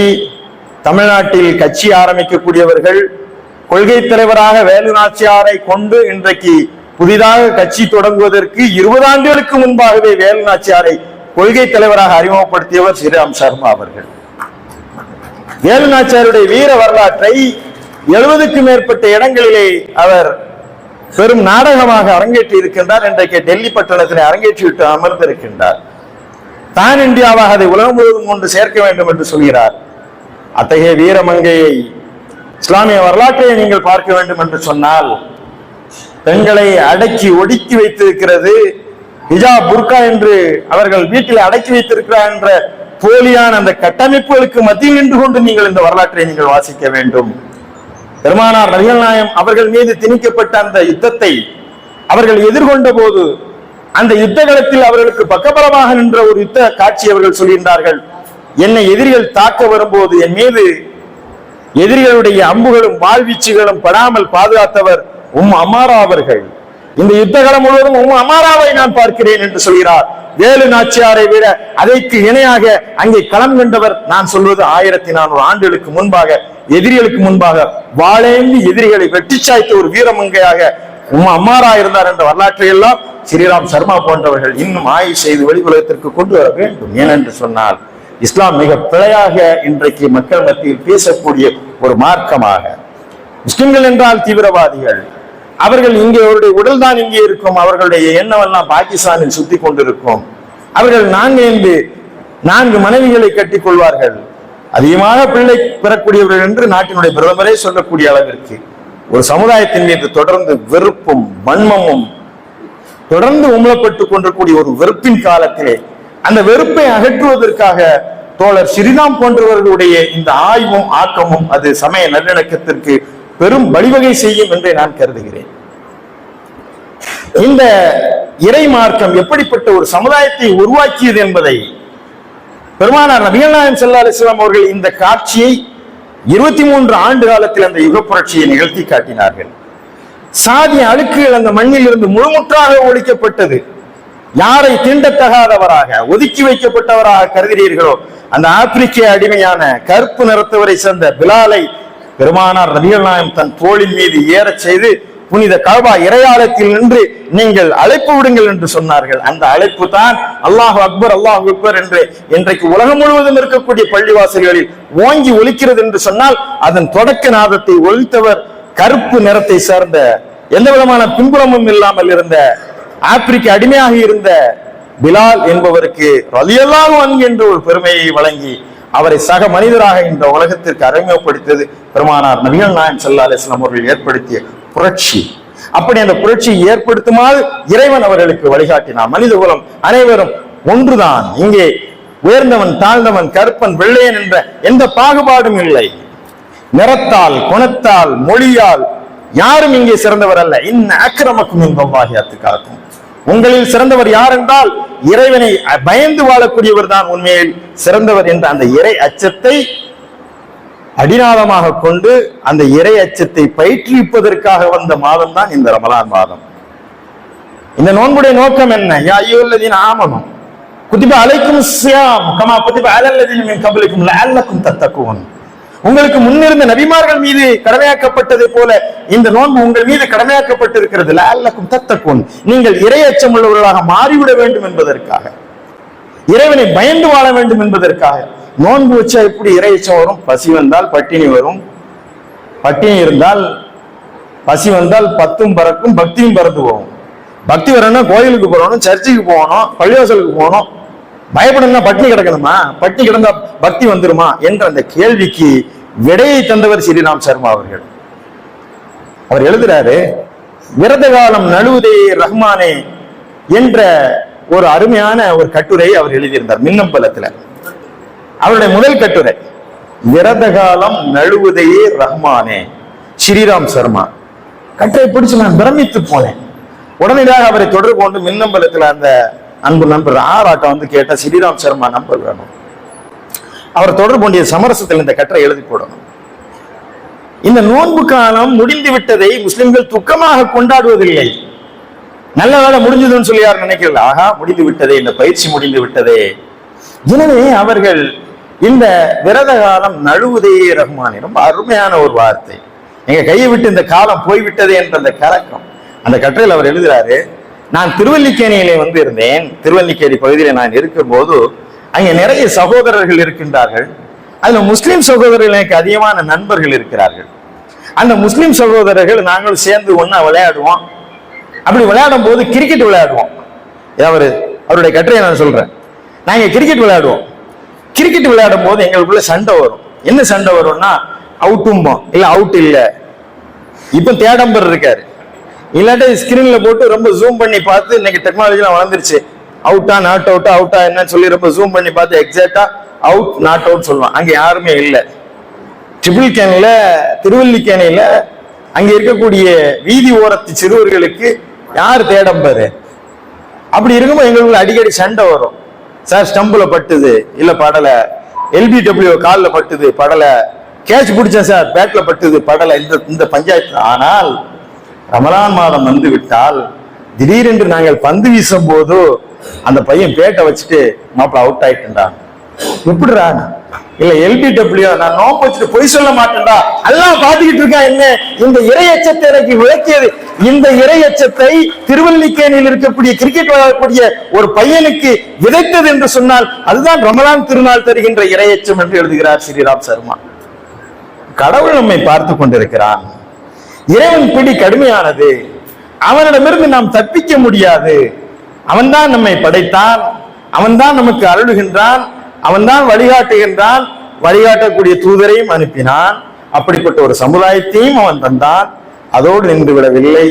தமிழ்நாட்டில் கட்சி ஆரம்பிக்கக்கூடியவர்கள், கொள்கை தலைவராக வேலு நாச்சியாரை கொண்டு இன்றைக்கு புதிதாக கட்சி தொடங்குவதற்கு 20 ஆண்டுகளுக்கு முன்பாகவே வேலு நாச்சியாரை கொள்கை தலைவராக அறிமுகப்படுத்தியவர் ஸ்ரீராம் சர்மா அவர்கள். வேலு நாச்சியாருடைய வீர வரலாற்றை 70க்கும் மேற்பட்ட இடங்களிலே அவர் பெரும் நாடகமாக அரங்கேற்றி இருக்கின்றார். இன்றைக்கு டெல்லி பட்டணத்திலே அரங்கேற்றிவிட்டு அமர்ந்திருக்கின்றார். தான் இந்தியாவாக அதை உலகம் முழுவதும் கொண்டு சேர்க்க வேண்டும் என்று சொல்கிறார். அத்தகைய வீரமங்கையை, இஸ்லாமிய வரலாற்றை நீங்கள் பார்க்க வேண்டும் என்று சொன்னால் பெண்களை அடக்கி ஒடுக்கி வைத்திருக்கிறது ஹிஜாப், புர்கா என்று அவர்கள் வீட்டில் அடக்கி வைத்திருக்கிறார் என்ற போலியான அந்த கட்டமைப்புகளுக்கு மத்தியில் நின்று கொண்டு நீங்கள் இந்த வரலாற்றை நீங்கள் வாசிக்க வேண்டும். பெருமானார் நபிகள் நாயகம் அவர்கள் மீது திணிக்கப்பட்ட அந்த யுத்தத்தை அவர்கள் எதிர்கொண்ட போது அந்த யுத்த களத்தில் அவர்களுக்கு பக்கபலமாக நின்ற ஒரு யுத்த காட்சி அவர்கள் சொல்கின்றார்கள். என்னை எதிரிகள் தாக்க வரும்போது என் மீது எதிரிகளுடைய அம்புகளும் வாழ்வீச்சுகளும் படாமல் பாதுகாத்தவர் அம்மாரா அவர்கள். இந்த யுத்த களம் முழுவதும் அம்மாராவை நான் பார்க்கிறேன் என்று சொல்கிறார். வேலு நாச்சியாரை விட அதற்கு இணையாக அங்கே களம் கண்டவர் நான் சொல்வது 1400 ஆண்டுகளுக்கு முன்பாக எதிரிகளுக்கு முன்பாக வாழேந்தி எதிரிகளை வெட்டி சாய்த்த ஒரு வீரமங்கையாக அம்மாரா இருந்தார் என்ற வரலாற்றை எல்லாம் ஸ்ரீராம் சர்மா போன்றவர்கள் இன்னும் ஆய்வு செய்து வெளி உலகத்திற்கு கொண்டு வர வேண்டும். ஏனென்று சொன்னால் இஸ்லாம் மிக பிழையாக இன்றைக்கு மக்கள் மத்தியில் பேசக்கூடிய ஒரு மார்க்கமாக, முஸ்லிம்கள் என்றால் தீவிரவாதிகள், அவர்கள் இங்கே அவருடைய உடல் தான் இங்கே இருக்கும், அவர்களுடைய எண்ணம் எல்லாம் பாகிஸ்தானில் சுத்தி கொண்டிருக்கும், அவர்கள் 4 மனைவிகளை கட்டிக் கொள்வார்கள், அதிகமாக பிள்ளை பெறக்கூடியவர்கள் என்று நாட்டினுடைய பிரதமரே சொல்லக்கூடிய அளவிற்கு ஒரு சமுதாயத்தின் மீது தொடர்ந்து வெறுப்பும் வன்மமும் தொடர்ந்து உமிழப்பட்டுக் கொண்டிருக்கூடிய ஒரு வெறுப்பின் காலத்திலே அந்த வெறுப்பை அகற்றுவதற்காக தோழர் ஸ்ரீராம் போன்றவர்களுடைய இந்த ஆய்வும் ஆக்கமும் அது சமய நல்லிணக்கத்திற்கு பெரும் வழிவகை செய்யும் என்று நான் கருதுகிறேன். இந்த இறை மார்க்கம் எப்படிப்பட்ட ஒரு சமுதாயத்தை உருவாக்கியது என்பதை பெருமானார் நபிகள் நாயகம் ஸல்லல்லாஹு அலைஹி வஸல்லம் அவர்கள் இந்த காட்சியை 23 ஆண்டு காலத்தில் அந்த யுக புரட்சியை நிகழ்த்தி காட்டினார்கள். சாதிய அழுக்குகள் அந்த மண்ணில் இருந்து முழுமுற்றாக ஒழிக்கப்பட்டது. யாரை தீண்டத்தகாதவராக ஒதுக்கி வைக்கப்பட்டவராக கருதுகிறீர்களோ அந்த ஆப்பிரிக்க அடிமையான கருப்பு நிறத்தவரை சேர்ந்த பிலாலை பெருமானார் நபிகள் நாயகம் தன் தோளின் மீது ஏறச் செய்து புனித கஅபா இறையாலயத்தில் நின்று நீங்கள் அழைப்பு விடுங்கள் என்று சொன்னார்கள். அந்த அழைப்பு தான் அல்லாஹ் அக்பர் அல்லாஹ் அக்பர் என்று இன்றைக்கு உலகம் முழுவதும் இருக்கக்கூடிய பள்ளிவாசல்களில் ஓங்கி ஒலிக்கிறது என்று சொன்னால் அதன் தொடக்க நாதத்தை ஒலித்தவர் கருப்பு நிறத்தை சார்ந்த எந்த விதமான பின்புலமும் இல்லாமல் இருந்த ஆப்பிரிக்க அடிமையாக இருந்த பிலால் என்பவருக்கு ரலியல்லாஹு அன்ஹு என்ற ஒரு பெருமையை வழங்கி அவரை சக மனிதராக இந்த உலகத்திற்கு அறிமுகப்படுத்தியது பெருமானார் நபிகள் நாயகம் ஸல்லல்லாஹு அலைஹி வஸல்லம் அவர்கள் ஏற்படுத்திய புரட்சி. அப்படி அந்த புரட்சியை ஏற்படுத்துமாறு இறைவன் அவர்களுக்கு வழிகாட்டினார். மனித குலம் அனைவரும் ஒன்றுதான். இங்கே உயர்ந்தவன் தாழ்ந்தவன் கருப்பன் வெள்ளையன் என்ற எந்த பாகுபாடும் இல்லை. நிறத்தால் குணத்தால் மொழியால் யாரும் இங்கே சிறந்தவர் அல்ல. இன்ன அக்ரமக்கும் இன்தல்லாஹி அத்காக்கும். உங்களில் சிறந்தவர் யார் என்றால் இறைவனை பயந்து வாழக்கூடியவர் தான் உண்மையில் சிறந்தவர் என்ற அந்த இறை அச்சத்தை அடிநாதமாக கொண்டு அந்த இறை அச்சத்தை பயிற்றுவிப்பதற்காக வந்த மாதம் தான் இந்த ரமலான் மாதம். இந்த நோன்புடைய நோக்கம் என்ன? யா அய்யுஹல்லதீன ஆமனூ குதிப அலைக்கும் ஸியாம் கமா குதிப அலல்லதீன மின் கப்லிக்கும் லஅல்லக்கும் தத்தகூன். உங்களுக்கு முன்னிருந்த நபிமார்கள் மீது கடமையாக்கப்பட்டதை போல இந்த நோன்பு உங்கள் மீது கடமையாக்கப்பட்டிருக்கிறது. லஅல்லக்கும் தத்தகூன், நீங்கள் இறை அச்சம் உள்ளவர்களாக மாறிவிட வேண்டும் என்பதற்காக, இறைவனை பயந்து வாழ வேண்டும் என்பதற்காக. நோன்பு வச்சா எப்படி இறை அச்சம் வரும்? பசி வந்தால் பட்டினி வரும், பட்டினி இருந்தால் பசி வந்தால் பத்தும் பறக்கும் பக்தியும் பறந்து போகும். பக்தி வரணும்னா கோயிலுக்கு போகணும், சர்ச்சுக்கு போகணும், பள்ளிவாசலுக்கு போகணும். பயப்படணும்னா பட்டினி கிடக்கணுமா? பட்டினி கிடந்தா பக்தி வந்துருமா என்ற அந்த கேள்விக்கு விடையை தந்தவர் ஸ்ரீராம் சர்மா அவர்கள். அவர் எழுதுறாரு, விரத காலம் நழுவுதே ரஹ்மானே என்ற ஒரு அருமையான ஒரு கட்டுரையை அவர் எழுதியிருந்தார் மின்னம்பலத்துல. அவருடைய முதல் கட்டுரை விரத காலம் நழுவுதையே ரஹ்மானே, ஸ்ரீராம் சர்மா. கட்டுரை பிடிச்சு நான் பிரமித்து போனேன். உடனடியாக அவரை தொடர்பு கொண்டு மின்னம்பலத்துல அந்த அன்பு நண்பர் ஆராட்டம் வந்து கேட்ட ஸ்ரீராம் சர்மா நம்பர் வேணும். அவர் தொடர்பு கொண்டிய சமரசத்தில் இந்த கட்டுரை எழுதி போடணும். இந்த நோன்பு காலம் முடிந்து விட்டதை முஸ்லிம்கள் துக்கமாக கொண்டாடுவதில்லை. நல்ல வேலை முடிஞ்சதுன்னு சொல்லி யார் நினைக்கிறது? ஆகா, முடிந்து விட்டதே, இந்த பயிற்சி முடிந்து விட்டதே. எனவே அவர்கள் இந்த விரத காலம் நழுவுதே ரஹ்மானே, ரொம்ப அருமையான ஒரு வார்த்தை. எங்க கையை விட்டு இந்த காலம் போய்விட்டதே என்ற அந்த கலக்கம். அந்த கட்டுரையில் அவர் எழுதுறாரு, நான் திருவல்லிக்கேணியிலே வந்து இருந்தேன். திருவல்லிக்கேணி பகுதியில் நான் இருக்கும் போது அங்கே நிறைய சகோதரர்கள் இருக்கின்றார்கள். அதுல முஸ்லிம் சகோதரர்கள் எனக்கு அதிகமான நண்பர்கள் இருக்கிறார்கள். அந்த முஸ்லிம் சகோதரர்கள் நாங்கள் சேர்ந்து ஒன்னா விளையாடுவோம். அப்படி விளையாடும் போது கிரிக்கெட் விளையாடுவோம். அவருடைய கட்டுரையை நான் சொல்றேன். நாங்க கிரிக்கெட் விளையாடுவோம். கிரிக்கெட் விளையாடும் போது எங்களுக்குள்ள சண்டை வரும். என்ன சண்டை வரும்னா, அவுட்டும்போம், இல்ல அவுட் இல்ல. இப்ப தேடம்பர் இருக்காரு, இல்லாட்டி ஸ்கிரீன்ல போட்டு ரொம்ப ஜூம் பண்ணி பார்த்து, இன்னைக்கு டெக்னாலஜிலாம் வளர்ந்துருச்சு, அவுட்டா நாட் அவுட்டா அவுட்டா என்னன்னு சொல்லி ரொம்ப ஜூம் பண்ணி பார்த்து எக்ஸாக்டா அவுட் நாட் அவுட் சொல்லுவான். அங்க யாருமே இல்லை. ட்ரிபிள் கேனில, திருவல்லிக்கேணியில அங்க இருக்கக்கூடிய வீதி ஓரத்து சிறுவர்களுக்கு யார் தேடம்பரு? அப்படி இருக்கும்போது எங்களுக்கு அடிக்கடி சண்டை வரும். சார் ஸ்டம்புல பட்டுது, இல்ல படல. LBW காலில் பட்டுது, படல. கேட்ச் பிடிச்சேன் சார், பேட்ல பட்டுது, படல. இந்த பஞ்சாயத்து. ஆனால் ரமலான் மாதம் வந்து விட்டால் திடீரென்று நாங்கள் பந்து வீசும் போது அந்த பையன் பேட்டை வச்சுட்டு மாப்பிள்ள அவுட் ஆயிட்டுண்டா. எப்படிடா? இல்ல LBW நான் நோம்பு வச்சுட்டு பொய் சொல்ல மாட்டேன்டா, எல்லாம் பாத்துக்கிட்டு இருக்கா. என்ன இந்த இறையச்சத்தை எனக்கு விளக்கியது. இந்த இறையச்சத்தை திருவல்லிக்கேணியில் இருக்கக்கூடிய கிரிக்கெட் விளையாடக்கூடிய ஒரு பையனுக்கு விதைத்தது என்று சொன்னால் அதுதான் ரமலான் திருநாள் தருகின்ற இறையச்சம் என்று எழுதுகிறார் ஸ்ரீராம் சர்மா. கடவுள் நம்மை பார்த்து கொண்டிருக்கிறான். இறைவன் பிடி கடுமையானது. அவனிடமிருந்து நாம் தப்பிக்க முடியாது. அவன்தான் நம்மை படைத்தான், அவன்தான் நமக்கு அருளுகின்றான், அவன்தான் வழிகாட்டுகின்றான். வழிகாட்டக்கூடிய தூதரையும் அனுப்பினான். அப்படிப்பட்ட ஒரு சமுதாயத்தையும் அவன் தந்தான். அதோடு நின்று விடவில்லை.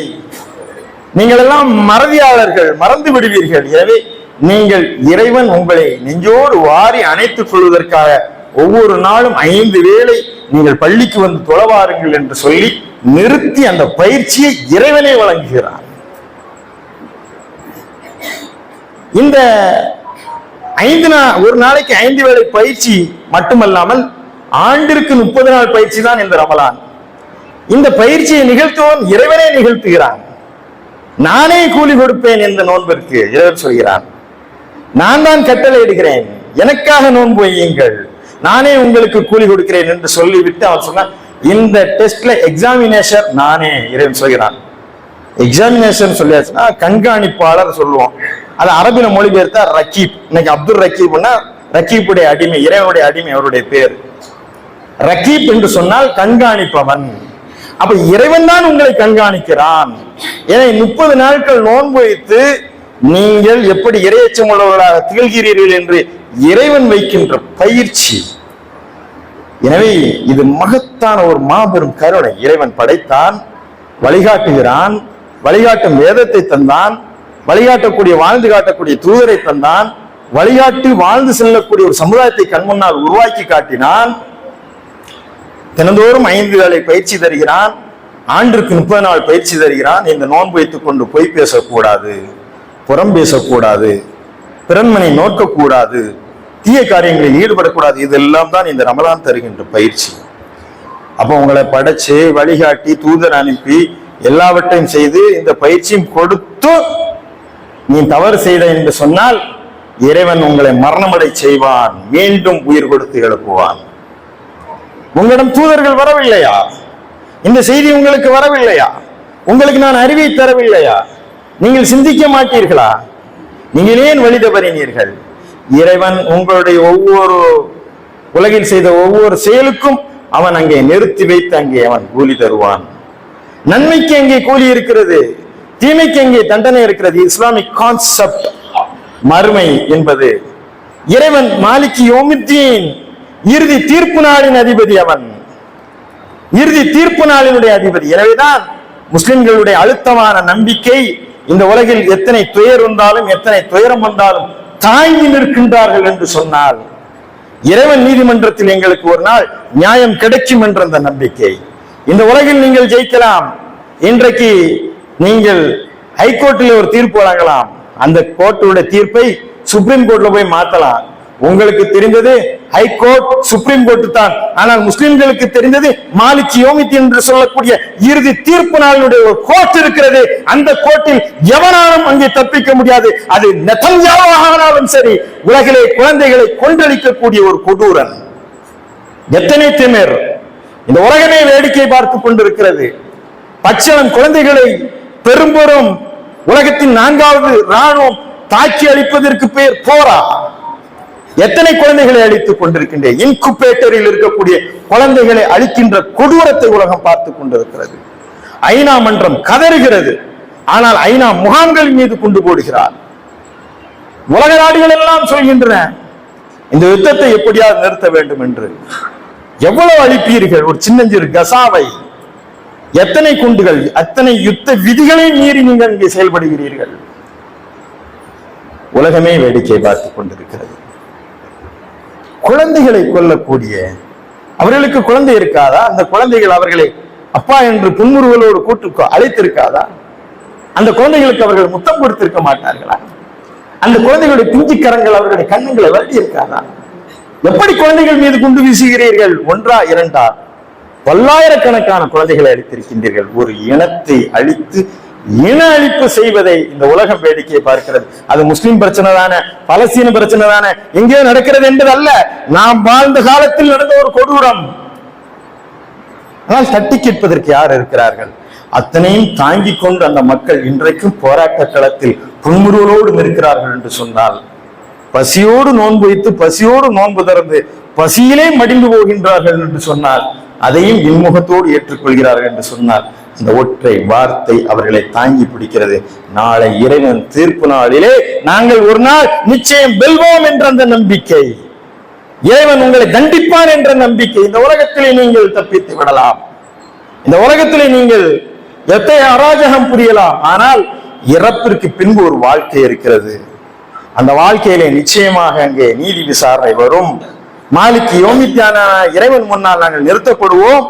நீங்கள் எல்லாம் மறதியாளர்கள், மறந்து விடுவீர்கள். எனவே நீங்கள் இறைவன் உங்களை நெஞ்சோடு வாரி அணைத்துக் கொள்வதற்காக ஒவ்வொரு நாளும் 5 வேளை நீங்கள் பள்ளிக்கு வந்து தொழவாருங்கள் என்று சொல்லி நிறுத்தி அந்த பயிற்சியை இறைவனே வழங்குகிறார். இந்த ஒரு நாளைக்கு 5 வேளை பயிற்சி மட்டுமல்லாமல் ஆண்டிற்கு 30 நாள் பயிற்சி தான் இந்த ரமலான். இந்த பயிற்சியை நிகழ்த்துவோம் இறைவனே நிகழ்த்துகிறான். நானே கூலி கொடுப்பேன் இந்த நோன்பிற்கு இறைவன் சொல்கிறான். நான் தான் கட்டளை இடுகிறேன், எனக்காக நோன்பு வையுங்கள், நானே உங்களுக்கு கூலி கொடுக்கிறேன் என்று சொல்லிவிட்டு அவன் சொன்னான், இந்த டெஸ்ட்ல எக்ஸாமினேஷன் நானே. இறைவன் சொல்கிறான். எக்ஸாமினேஷன் சொல்லியாச்சுன்னா கண்காணிப்பாளர் சொல்லுவோம். அது அரபில மொழிபெயர்த்தா ரக்கீப். இன்னைக்கு அப்துல் ரக்கீப்னா ரக்கீப்புடைய அடிமை, இறைவனுடைய அடிமை, அவருடைய பேர் ரக்கீப் என்று சொன்னால் கண்காணிப்பவன். அப்ப இறைவன் தான் உங்களை கண்காணிக்கிறான். ஏன்னா 30 நாட்கள் நோன்பு வைத்து நீங்கள் எப்படி இறையச்சம் உள்ளவர்களாக திகழ்கிறீர்கள் என்று இறைவன் வைக்கின்ற பயிற்சி. எனவே இது மகத்தான ஒரு மாபெரும் கருணை. இறைவன் படைத்தான், வழிகாட்டுகிறான், வழிகாட்டும் வேதத்தை தந்தான், வழிகாட்டக்கூடிய வாழ்ந்து காட்டக்கூடிய தூதரை தந்தான், வழிகாட்டி வாழ்ந்து செல்லக்கூடிய ஒரு சமுதாயத்தை கண்முன்னால் உருவாக்கி காட்டினான். தினந்தோறும் 5 வேளை பயிற்சி தருகிறான். ஆண்டிற்கு 30 நாள் பயிற்சி தருகிறான். இந்த நோன்பு வைத்துக் கொண்டு பொய் பேசக்கூடாது, புறம் பேசக்கூடாது, பிறன்மனை நோக்கக்கூடாது, தீய காரியங்களில் ஈடுபடக்கூடாது. இதெல்லாம் தான் இந்த ரமலான் தருகின்ற பயிற்சி. அப்போ உங்களை படைச்சு வழிகாட்டி தூதர் அனுப்பி எல்லாவற்றையும் செய்து இந்த பயிற்சியும் கொடுத்து நீ தவறு செய்த என்று சொன்னால் இறைவன் உங்களை மரணமடை செய்வான், மீண்டும் உயிர் கொடுத்து எழுப்புவான். உங்களிடம் தூதர்கள் வரவில்லையா? இந்த செய்தி உங்களுக்கு வரவில்லையா? உங்களுக்கு நான் அறிவை தரவில்லையா? நீங்கள் சிந்திக்க மாட்டீர்களா? நீங்கள் ஏன் வழி தவறினீர்கள்? இறைவன் உங்களுடைய ஒவ்வொரு உலகில் செய்த ஒவ்வொரு செயலுக்கும் அவன் அங்கே நிறுத்தி வைத்து அங்கே அவன் கூலி தருவான். நன்மைக்கு அங்கே கூலி இருக்கிறது, தீமைக்கு எங்கே தண்டனை இருக்கிறது. இஸ்லாமிக் கான்செப்ட் மறுமை என்பது இறைவன் மாலிக் யௌமித்தீன், இறுதி தீர்ப்பு நாளின் அதிபதி, அவன் இறுதி தீர்ப்பு நாளினுடைய அதிபதி. எனவேதான் முஸ்லிம்களுடைய அழுத்தமான நம்பிக்கை இந்த உலகில் எத்தனை துயர் வந்தாலும் எத்தனை துயரம் வந்தாலும் தாங்கி நிற்கின்றார்கள் என்று சொன்னால் இறைவன் நீதிமன்றத்தில் எங்களுக்கு ஒரு நாள் நியாயம் கிடைக்கும் என்ற அந்த நம்பிக்கை. இந்த உலகில் நீங்கள் ஜெயிக்கலாம். இன்றைக்கு நீங்கள் ஹைகோர்ட்டில் ஒரு தீர்ப்பு வழங்கலாம். அந்த கோர்ட்டுடைய தீர்ப்பை சுப்ரீம் கோர்ட்ல போய் மாத்தலாம். உங்களுக்கு தெரிந்தது ஹைகோர்ட், சுப்ரீம் கோர்ட் தான். ஆனால் முஸ்லிம்களுக்கு தெரிந்தது மாலிக் யௌமித்தீன் என்று சொல்லக்கூடிய இறுதி தீர்ப்பு நாளினுடைய ஒரு கோர்ட் இருக்கிறது. அந்த கோர்ட்டில் எவனாலும் அங்கே தப்பிக்க முடியாது. அது நெதன்யாஹுவானாலும் சரி, உலகிலே குழந்தைகளை கொன்றளிக்கக்கூடிய ஒரு கொடூரன். எத்தனை திமிர்! இந்த உலகமே வேடிக்கை பார்த்துக் கொண்டிருக்கிறது. பச்சளம் குழந்தைகளை பெரும்பெரும் உலகத்தின் 4வது ராணுவம் தாக்கி அளிப்பதற்கு பேர் போரா. எத்தனை குழந்தைகளை அழித்துக் கொண்டிருக்கின்ற இன்குபேட்டரில் இருக்கக்கூடிய குழந்தைகளை அழிக்கின்ற கொடூரத்தை உலகம் பார்த்துக் கொண்டிருக்கிறது. ஐநா மன்றம் கதறுகிறது. ஆனால் ஐநா முகாம்கள் மீது கொண்டு போடுகிறார். உலக நாடுகள் எல்லாம் சொல்கின்றன இந்த யுத்தத்தை எப்படியாவது நிறுத்த வேண்டும் என்று. எவ்வளவு அழிப்பீர்கள் ஒரு சின்னஞ்சிறு கசாவை? எத்தனை குண்டுகள், அத்தனை யுத்த விதிகளை மீறி நீங்கள் இங்கே செயல்படுகிறீர்கள். உலகமே வேடிக்கை பார்த்துக் கொண்டிருக்கிறது. குழந்தைகளை கொல்லக்கூடிய, அவர்களுக்கு குழந்தை இருக்காதா? அந்த குழந்தைகள் அவர்களை அப்பா என்று புன்முறுவலோடு கூட்டு அழைத்திருக்காதா? அந்த குழந்தைகளுக்கு அவர்கள் முத்தம் கொடுத்திருக்க மாட்டார்களா? அந்த குழந்தைகளுடைய பிஞ்சு கரங்கள் அவர்களுடைய கண்ணங்களை வருடி இருக்காதா? எப்படி குழந்தைகள் மீது குண்டு வீசுகிறீர்கள்? ஒன்றா இரண்டா? பல்லாயிரக்கணக்கான குழந்தைகளை அழித்திருக்கின்றீர்கள். ஒரு இனத்தை அழித்து இன அழிப்பு செய்வதை இந்த உலகம் வேடிக்கையை பார்க்கிறது. அது முஸ்லிம் பிரச்சனை தானே, பலஸ்தீன பிரச்சனை தானே, எங்கேயோ நடக்கிறது என்பது அல்ல. நாம் வாழ்ந்த காலத்தில் நடந்த ஒரு கொடூரம். ஆனால் தட்டி கேட்பதற்கு யார் இருக்கிறார்கள்? அத்தனையும் தாங்கிக் கொண்டு அந்த மக்கள் இன்றைக்கும் போராட்ட களத்தில் புன்முறுவலோடு நிற்கிறார்கள் என்று சொன்னால், பசியோடு நோன்பு வைத்து பசியோடு நோன்பு திறந்து பசியிலே மடிந்து போகின்றார்கள் என்று சொன்னால், அதையும் இன்முகத்தோடு ஏற்றுக்கொள்கிறார்கள் என்று சொன்னால், இந்த ஒற்றை வார்த்தை அவர்களை தாங்கி பிடிக்கிறது. நாளை இறைவன் தீர்ப்பு நாளிலே நாங்கள் ஒரு நாள் நிச்சயம் வெல்வோம் என்ற அந்த நம்பிக்கை, இறைவன் உங்களை தண்டிப்பான் என்ற நம்பிக்கை. இந்த உலகத்திலே நீங்கள் தப்பித்து விடலாம். இந்த உலகத்திலே நீங்கள் எத்தனை அராஜகம் புரியலாம். ஆனால் இறப்பிற்கு பின்பு ஒரு வாழ்க்கை இருக்கிறது. அந்த வாழ்க்கையிலே நிச்சயமாக அங்கே நீதி விசாரணை வரும். மாலிக் யௌமித்தீன் இறைவன் முன்னால் நாங்கள் நிறுத்தப்படுவோம்.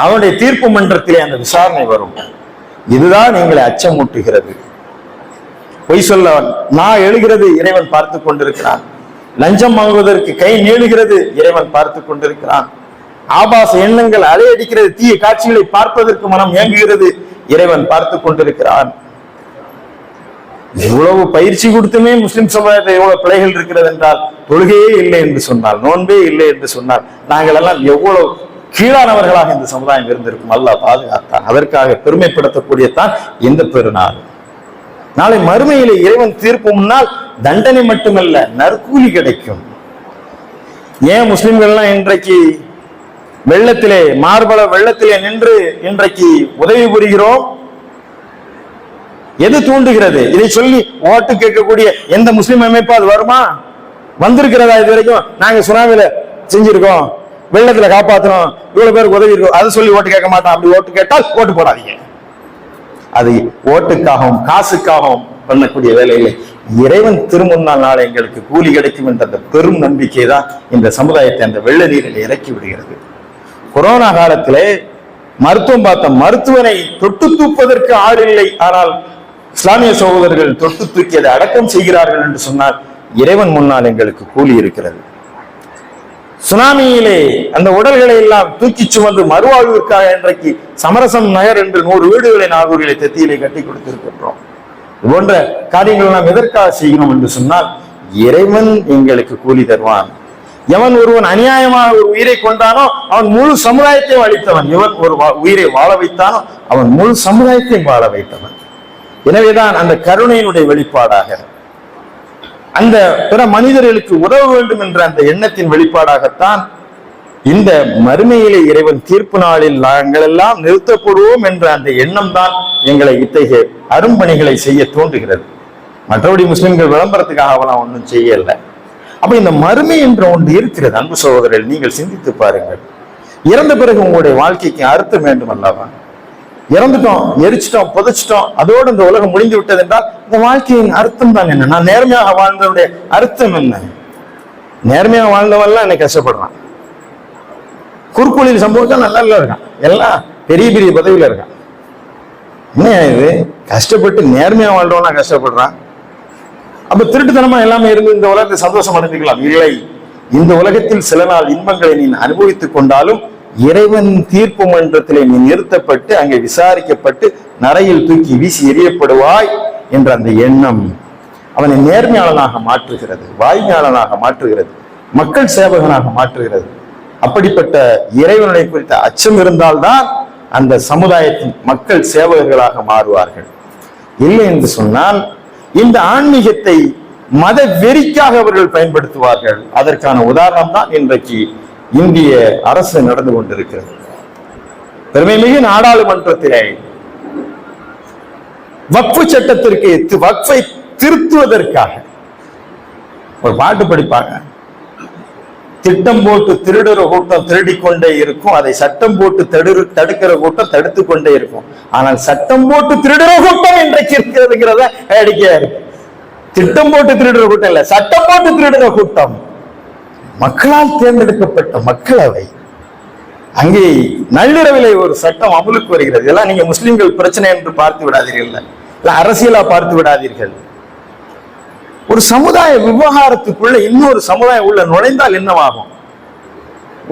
அவனுடைய தீர்ப்பு மன்றத்திலே அந்த விசாரணை வரும். இதுதான் எங்களை அச்சமூட்டுகிறது. பொய் சொல்ல நான் எழுகிறது, இறைவன் பார்த்து கொண்டிருக்கிறான். லஞ்சம் வாங்குவதற்கு கை நீளுகிறது, இறைவன் பார்த்து கொண்டிருக்கிறான். ஆபாச எண்ணங்கள் அலையடிக்கிறது, தீய காட்சிகளை பார்ப்பதற்கு மனம் இயங்குகிறது, இறைவன் பார்த்து கொண்டிருக்கிறான். எவ்வளவு பயிற்சி கொடுத்துமே முஸ்லிம் சமுதாயத்தில் எவ்வளவு பிழைகள் இருக்கிறது என்றால், தொழுகையே இல்லை என்று சொன்னால், நோன்பே இல்லை என்று சொன்னால், நாங்கள் எல்லாம் எவ்வளவு கீழானவர்களாக இந்த சமுதாயம் இருந்திருக்கும். அல்லாஹ் பாதுகாத்தான். அதற்காக பெருமைப்படுத்தக்கூடிய தான் இந்த பெருநாள். நாளை மறுமையிலே இறைவன் தீர்ப்பு முன்னால் தண்டனை மட்டுமல்ல, நற்கூலி கிடைக்கும். ஏன் முஸ்லிம்கள்லாம் இன்றைக்கு வெள்ளத்திலே, மார்பள வெள்ளத்திலே நின்று இன்றைக்கு உதவி புரிகிறோம்? எது தூண்டுகிறது? இதை சொல்லி ஓட்டு கேட்கக்கூடிய எந்த முஸ்லிம் அமைப்பு அது வருமா? வந்திருக்கிறதா? இது வரைக்கும் நாங்க சுனாமில செஞ்சிருக்கோம், வெள்ளத்துல காப்பாற்றணும், இவ்வளவு பேருக்கு உதவி இருக்கும், அதை சொல்லி ஓட்டு கேட்க மாட்டோம். அப்படி ஓட்டு கேட்டால் ஓட்டு போடாதீங்க. அது ஓட்டுக்காகவும் காசுக்காகவும் பண்ணக்கூடிய வேலையில இறைவன் திருமுன்னால் நாளை எங்களுக்கு கூலி கிடைக்கும் என்ற அந்த பெரும் நம்பிக்கை தான் இந்த சமுதாயத்தை அந்த வெள்ள நீரில் இறக்கி விடுகிறது. கொரோனா காலத்திலே மருத்துவம் பார்த்த மருத்துவனை தொட்டு தூப்பதற்கு ஆள் இல்லை. ஆனால் இஸ்லாமிய சகோதரர்கள் தொட்டு தூக்கி அதை அடக்கம் செய்கிறார்கள் என்று சொன்னால், இறைவன் முன்னால் எங்களுக்கு கூலி இருக்கிறது. சுனாமியிலே அந்த உடல்களை எல்லாம் தூக்கி சுமந்து மறுவாழ்விற்காக இன்றைக்கு சமரசம் நகர் என்று 100 வீடுகளை நாகூரிலே தெத்தியிலே கட்டி கொடுத்திருக்கின்றோம். இது போன்ற காரியங்கள் நாம் எதற்காக செய்யணும் என்று சொன்னால், இறைவன் எங்களுக்கு கூலி தருவான். எவன் ஒருவன் அநியாயமாக ஒரு உயிரை கொண்டானோ அவன் முழு சமுதாயத்தையும் அளித்தவன். எவன் ஒரு உயிரை வாழ வைத்தானோ அவன் முழு சமுதாயத்தையும் வாழ வைத்தவன். எனவேதான் அந்த கருணையினுடைய வெளிப்பாடாக, அந்த பிற மனிதர்களுக்கு உதவ வேண்டும் என்ற அந்த எண்ணத்தின் வெளிப்பாடாகத்தான் இந்த மறுமையிலே இறைவன் தீர்ப்பு நாளில் நாங்கள் எல்லாம் நிறுத்தப்படுவோம் என்ற அந்த எண்ணம் தான் எங்களை இத்தகைய அரும்பணிகளை செய்ய தூண்டுகிறது. மற்றபடி முஸ்லிம்கள் விளம்பரத்துக்காக அவெல்லாம் ஒன்றும் செய்யல. அப்ப இந்த மறுமை என்ற ஒன்று இருக்கிறது. அன்பு சகோதரர்கள், நீங்கள் சிந்தித்து பாருங்கள். இறந்த பிறகு உங்களுடைய வாழ்க்கைக்கு அர்த்தம் வேண்டும் அல்லவா? இறந்துட்டோம், எரிச்சிட்டோம், புதைச்சிட்டோம், அதோடு இந்த உலகம் முடிந்து விட்டது என்றால் இந்த வாழ்க்கையின் அர்த்தம் தான் என்ன? நான் நேர்மையாக வாழ்ந்தவனுடைய அர்த்தம் என்ன? நேர்மையாக வாழ்ந்தவன்லாம் என்னை கஷ்டப்படுறான். குறுக்கோளில் சம்பவத்தான் நல்லா இருக்கான், எல்லாம் பெரிய பெரிய பதவியில இருக்கான். என்ன இது? கஷ்டப்பட்டு நேர்மையா வாழ்றவனா கஷ்டப்படுறான். அப்ப திருட்டுத்தனமா எல்லாமே இருந்து இந்த உலகத்தை சந்தோஷம் அடைந்துக்கலாம்? இல்லை. இந்த உலகத்தில் சில நாள் இன்பங்களை நீ அனுபவித்துக் கொண்டாலும் இறைவன் தீர்ப்பு மன்றத்திலே நீ நிறுத்தப்பட்டு அங்கே விசாரிக்கப்பட்டு நரையில் தூக்கி வீசி எறியப்படுவாய் என்ற அந்த எண்ணம் அவனை நேர்மையாளனாக மாற்றுகிறது, வாய்மையாளனாக மாற்றுகிறது, மக்கள் சேவகனாக மாற்றுகிறது. அப்படிப்பட்ட இறைவனை குறித்த அச்சம் இருந்தால்தான் அந்த சமுதாயத்தின் மக்கள் சேவகர்களாக மாறுவார்கள். இல்லை என்று சொன்னால் இந்த ஆன்மீகத்தை மத வெறிக்காக அவர்கள் பயன்படுத்துவார்கள். அதற்கான உதாரணம் தான் இன்றைக்கு இந்திய அரசு நடந்து கொண்டிருக்கிறது. பெருமைமிகு நாடாளுமன்றத்திலே வக்ஃபு சட்டத்திற்கு வக்ஃபை திருத்துவதற்காக ஒரு பாட்டு படிப்பாங்க. திட்டம் போட்டு திருடுற கூட்டம் திருடிக்கொண்டே இருக்கும், அதை சட்டம் போட்டு தடுக்கிற கூட்டம் தடுத்து கொண்டே இருக்கும். ஆனால் சட்டம் போட்டு திருடுற கூட்டம் இன்றைக்கு இருக்கிறதுங்கிறத வேடிக்கையா இருக்கு. திட்டம் போட்டு திருடுற கூட்டம் இல்ல, சட்டம் போட்டு திருடுற கூட்டம். மக்களால் தேர்ந்தெடுக்கப்பட்ட மக்களவை. அங்கே நள்ளிரவிலே ஒரு சட்டம் அமலுக்கு வருகிறது. இதெல்லாம் நீங்க முஸ்லிம்கள் பிரச்சனை என்று பார்த்து விடாதீர்கள், இல்ல அரசியலா பார்த்து விடாதீர்கள். ஒரு சமுதாய விவகாரத்துக்குள்ள இன்னொரு சமுதாயம் உள்ள நுழைந்தால் என்னவாகும்?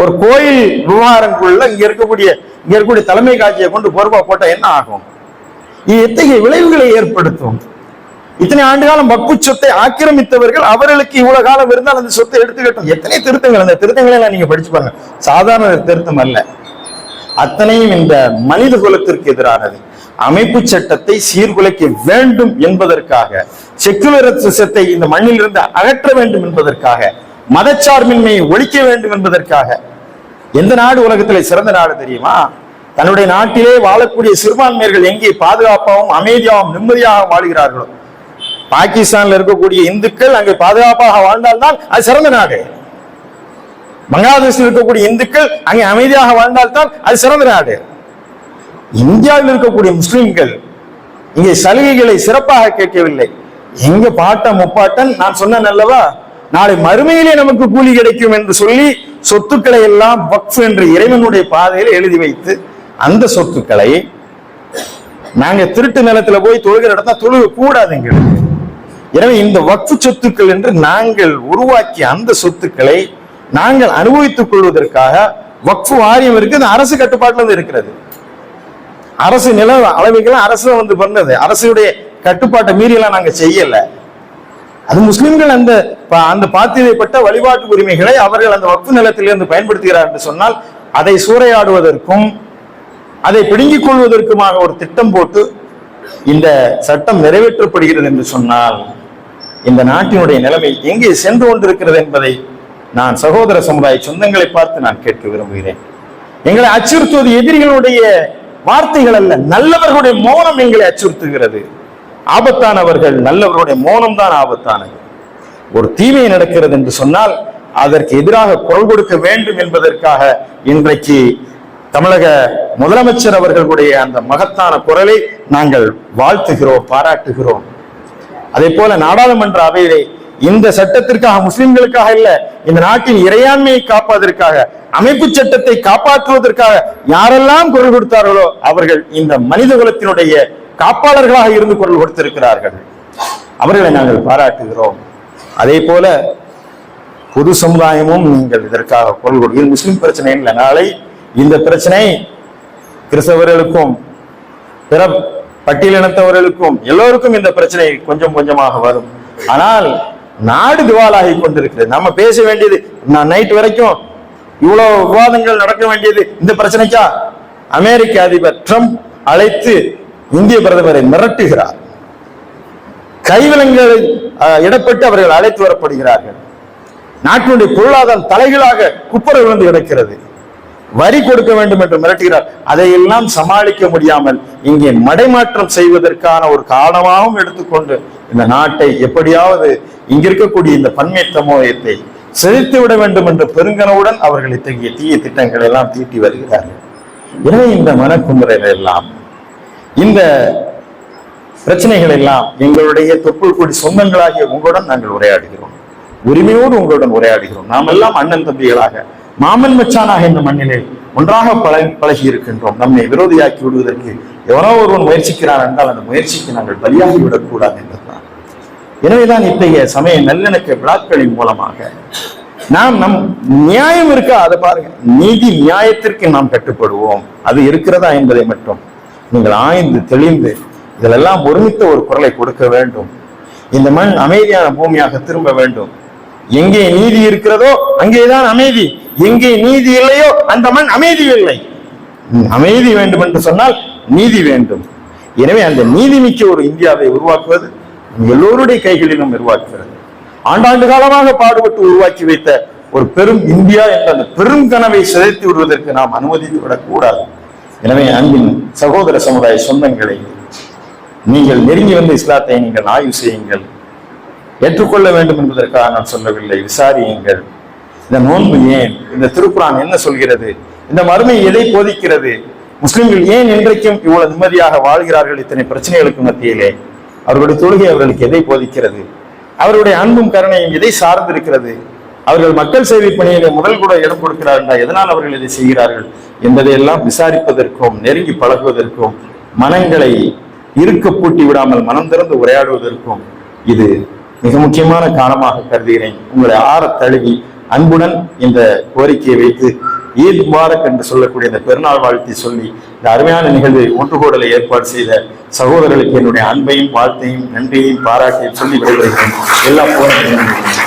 ஒரு கோயில் விவகாரங்களுள்ள இங்க இருக்கக்கூடிய தலைமை காட்சியை கொண்டு பொறுப்பா போட்டா என்ன ஆகும்? இது எத்தகைய விளைவுகளை ஏற்படுத்தும்? இத்தனை ஆண்டு காலம் வக்ஃபு சொத்தை ஆக்கிரமித்தவர்கள் அவர்களுக்கு இவ்வளவு காலம் இருந்தால் அந்த சொத்தை எடுத்துக்கட்டும். எத்தனை திருத்தங்கள், அந்த திருத்தங்களை எல்லாம் நீங்க படிச்சு பாருங்க. சாதாரண திருத்தம் அல்ல, அத்தனையும் இந்த மனித குலத்திற்கு எதிரானது. அமைப்பு சட்டத்தை சீர்குலைக்க வேண்டும் என்பதற்காக, செக்குலரிசத்தை இந்த மண்ணில் இருந்து அகற்ற வேண்டும் என்பதற்காக, மதச்சார்பின்மையை ஒழிக்க வேண்டும் என்பதற்காக. எந்த நாடு உலகத்திலே சிறந்த நாடு தெரியுமா? தன்னுடைய நாட்டிலே வாழக்கூடிய சிறுபான்மையர்கள் எங்கே பாதுகாப்பாகவும் அமைதியாகவும் நிம்மதியாக வாழ்கிறார்களோ, பாகிஸ்தான்ல இருக்கக்கூடிய இந்துக்கள் அங்கே பாதுகாப்பாக வாழ்ந்தால்தான் அது சிறந்த நாடு. பங்களாதேஷில் இருக்கக்கூடிய இந்துக்கள் அங்கே அமைதியாக வாழ்ந்தால்தான் அது சிறந்த நாடு. இந்தியாவில் இருக்கக்கூடிய முஸ்லிம்கள் இங்கே சலுகைகளை சிறப்பாக கேட்கவில்லை. எங்க பாட்டன் முப்பாட்டன் நான் சொன்னேன் அல்லவா, நாளை மறுமையிலே நமக்கு கூலி கிடைக்கும் என்று சொல்லி சொத்துக்களை எல்லாம் வக்ஃப் என்று இறைவனுடைய பாதையில் எழுதி வைத்து அந்த சொத்துக்களை நாங்க திருட்டு நிலத்துல போய் தொழுகிற இடத்த தொழுக கூடாதுங்க. எனவே இந்த வக்ஃபு சொத்துக்கள் என்று நாங்கள் உருவாக்கிய அந்த சொத்துக்களை நாங்கள் அனுபவித்துக் கொள்வதற்காக வக்ஃபு வாரியம் இருக்குது, அரசு கட்டுப்பாட்டில் இருக்கிறது. அரசு நில அளவுகள் அரசு பண்ணது, அரசுடைய கட்டுப்பாட்டை மீறியெல்லாம் நாங்க செய்யல. அது முஸ்லிம்கள் அந்த பாத்தியப்பட்ட வழிபாட்டு உரிமைகளை அவர்கள் அந்த வக்ஃபு நிலத்திலிருந்து பயன்படுத்துகிறார் என்று சொன்னால் அதை சூறையாடுவதற்கும் அதை பிடுங்கிக் கொள்வதற்குமாக ஒரு திட்டம் போட்டு இந்த சட்டம் நிறைவேற்றப்படுகிறது என்று சொன்னால் இந்த நாட்டினுடைய நிலைமை எங்கே சென்று கொண்டிருக்கிறது என்பதை நான் சகோதர சமுதாய சொந்தங்களை பார்த்து நான் கேட்க விரும்புகிறேன். எங்களை அச்சுறுத்துவது எதிரிகளுடைய வார்த்தைகள் அல்ல, நல்லவர்களுடைய மௌனம் எங்களை அச்சுறுத்துகிறது. ஆபத்தானவர்கள் நல்லவர்களுடைய மௌனம் தான் ஆபத்தானது. ஒரு தீமை நடக்கிறது என்று சொன்னால் அதற்கு எதிராக குரல் கொடுக்க வேண்டும் என்பதற்காக இன்றைக்கு தமிழக முதலமைச்சர் அவர்களுடைய அந்த மகத்தான குரலை நாங்கள் வாழ்த்துகிறோம், பாராட்டுகிறோம். அதே போல நாடாளுமன்ற அவையிலே இந்த சட்டத்திற்காக, முஸ்லிம்களுக்காக இல்ல, இந்த நாட்டின் இறையாண்மையை காப்பதற்காக, அமைப்பு சட்டத்தை காப்பாற்றுவதற்காக யாரெல்லாம் குரல் கொடுத்தார்களோ அவர்கள் இந்த மனித குலத்தினுடைய காப்பாளர்களாக இருந்து குரல் கொடுத்திருக்கிறார்கள். அவர்களை நாங்கள் பாராட்டுகிறோம். அதே போல பொது சமுதாயமும் நீங்கள் இதற்காக குரல் கொடுக்க. முஸ்லிம் பிரச்சனை இல்லை, நாளை இந்த பிரச்சனை கிறிஸ்தவர்களுக்கும் பிற பட்டியலினத்தவர்களுக்கும் எல்லோருக்கும் இந்த பிரச்சனை கொஞ்சம் கொஞ்சமாக வரும். ஆனால் நாடு திவாலாகி கொண்டிருக்கிறது. நம்ம பேச வேண்டியது, நான் நைட் வரைக்கும் இவ்வளவு விவாதங்கள் நடக்க வேண்டியது இந்த பிரச்சனைக்கா? அமெரிக்க அதிபர் ட்ரம்ப் அழைத்து இந்திய பிரதமரை மிரட்டுகிறார். கைவிலங்குகளை இடப்பட்டு அவர்கள் அழைத்து வரப்படுகிறார்கள். நாட்டினுடைய பொருளாதாரம் தலைகளாக குப்புற விழுந்து கிடக்கிறது. வரி கொடுக்க வேண்டும் என்று மிரட்டுகிறார். அதையெல்லாம் சமாளிக்க முடியாமல் இங்கே மடைமாற்றம் செய்வதற்கான ஒரு காரணமாகவும் எடுத்துக்கொண்டு இந்த நாட்டை எப்படியாவது இங்க இருக்கக்கூடிய இந்த பன்மை சமூகத்தை செலுத்தி விட வேண்டும் என்ற பெருங்கனவுடன் அவர்கள் இத்தகைய தீய திட்டங்கள் எல்லாம் தீட்டி வருகிறார்கள். எனவே இந்த மனக்குமுறைகள் எல்லாம், இந்த பிரச்சனைகள் எல்லாம் எங்களுடைய தொப்புள் கூடி சொந்தங்களாகிய உங்களுடன் நாங்கள் உரையாடுகிறோம், உரிமையோடு உங்களுடன் உரையாடுகிறோம். நாம் எல்லாம் அண்ணன் தம்பிகளாக, மாமன் மச்சானாக இந்த மண்ணிலே ஒன்றாக பழகி இருக்கின்றோம். நம்மை விரோதியாக்கி விடுவதற்கு எவனோ ஒருவன் முயற்சிக்கிறான் என்றால் அந்த முயற்சிக்கு நாங்கள் பலியாகி விடக்கூடாது என்பதுதான். எனவேதான் இத்தகைய சமய நல்லிணக்க விழாக்களின் மூலமாக நாம் நம் நியாயம் இருக்கா அதை பாருங்க, நீதி நியாயத்திற்கு நாம் கட்டுப்படுவோம், அது இருக்கிறதா என்பதை மட்டும் நீங்கள் ஆய்ந்து தெளிந்து இதிலெல்லாம் ஒருமித்த ஒரு குரலை கொடுக்க வேண்டும். இந்த மண் அமைதியான பூமியாக திரும்ப வேண்டும். எங்கே நீதி இருக்கிறதோ அங்கேதான் அமைதி, எங்கே நீதி இல்லையோ அந்த மண் அமைதி இல்லை. அமைதி வேண்டும் என்று சொன்னால் நீதி வேண்டும். எனவே அந்த நீதி மிக்க ஒரு இந்தியாவை உருவாக்குவது எல்லோருடைய கைகளிலும் உருவாக்குகிறது. ஆண்டாண்டு காலமாக பாடுபட்டு உருவாக்கி வைத்த ஒரு பெரும் இந்தியா என்ற அந்த பெரும் கனவை சிதைத்து விடுவதற்கு நாம் அனுமதித்து விடக்கூடாது. எனவே அன்பின் சகோதர சமுதாய சொந்தங்களை, நீங்கள் நெருங்கி வந்த இஸ்லாத்தை நீங்கள் ஆய்வு செய்யுங்கள். ஏற்றுக்கொள்ள வேண்டும் என்பதற்காக நான் சொல்லவில்லை, விசாரியுங்கள். இந்த நோன்பு ஏன், இந்த திருக்குரான் என்ன சொல்கிறது, இந்த மறுமை எதை போதிக்கிறது, முஸ்லிம்கள் ஏன் இன்றைக்கும் இவ்வளவு நிம்மதியாக வாழ்கிறார்கள் இத்தனை பிரச்சனைகளுக்கு மத்தியிலே, அவர்களுடைய தொழுகை அவர்களுக்கு எதை போதிக்கிறது, அவருடைய அன்பும் கருணையும் எதை சார்ந்திருக்கிறது, அவர்கள் மக்கள் சேவை பணியிலே முதல் கூட இடம் கொடுக்கிறார்கள், எதனால் அவர்கள் இதை செய்கிறார்கள் என்பதையெல்லாம் விசாரிப்பதற்கும் நெருங்கி பழகுவதற்கும் மனங்களை இருக்க பூட்டி விடாமல் மனம் திறந்து உரையாடுவதற்கும் இது மிக முக்கியமான காரணமாக கருதுகிறேன். உங்களை ஆற தழுவி அன்புடன் இந்த கோரிக்கையை வைத்து ஈத் முபாரக் என்று சொல்லக்கூடிய இந்த பெருநாள் வாழ்த்தை சொல்லி இந்த அருமையான நிகழ்வை ஒன்றுகூடலை ஏற்பாடு செய்த சகோதரர்களுக்கு என்னுடைய அன்பையும் வாழ்த்தையும் நன்றியையும் பாராட்டியும் சொல்லி விடைபெறுகிறேன். எல்லா போராட்டங்களும்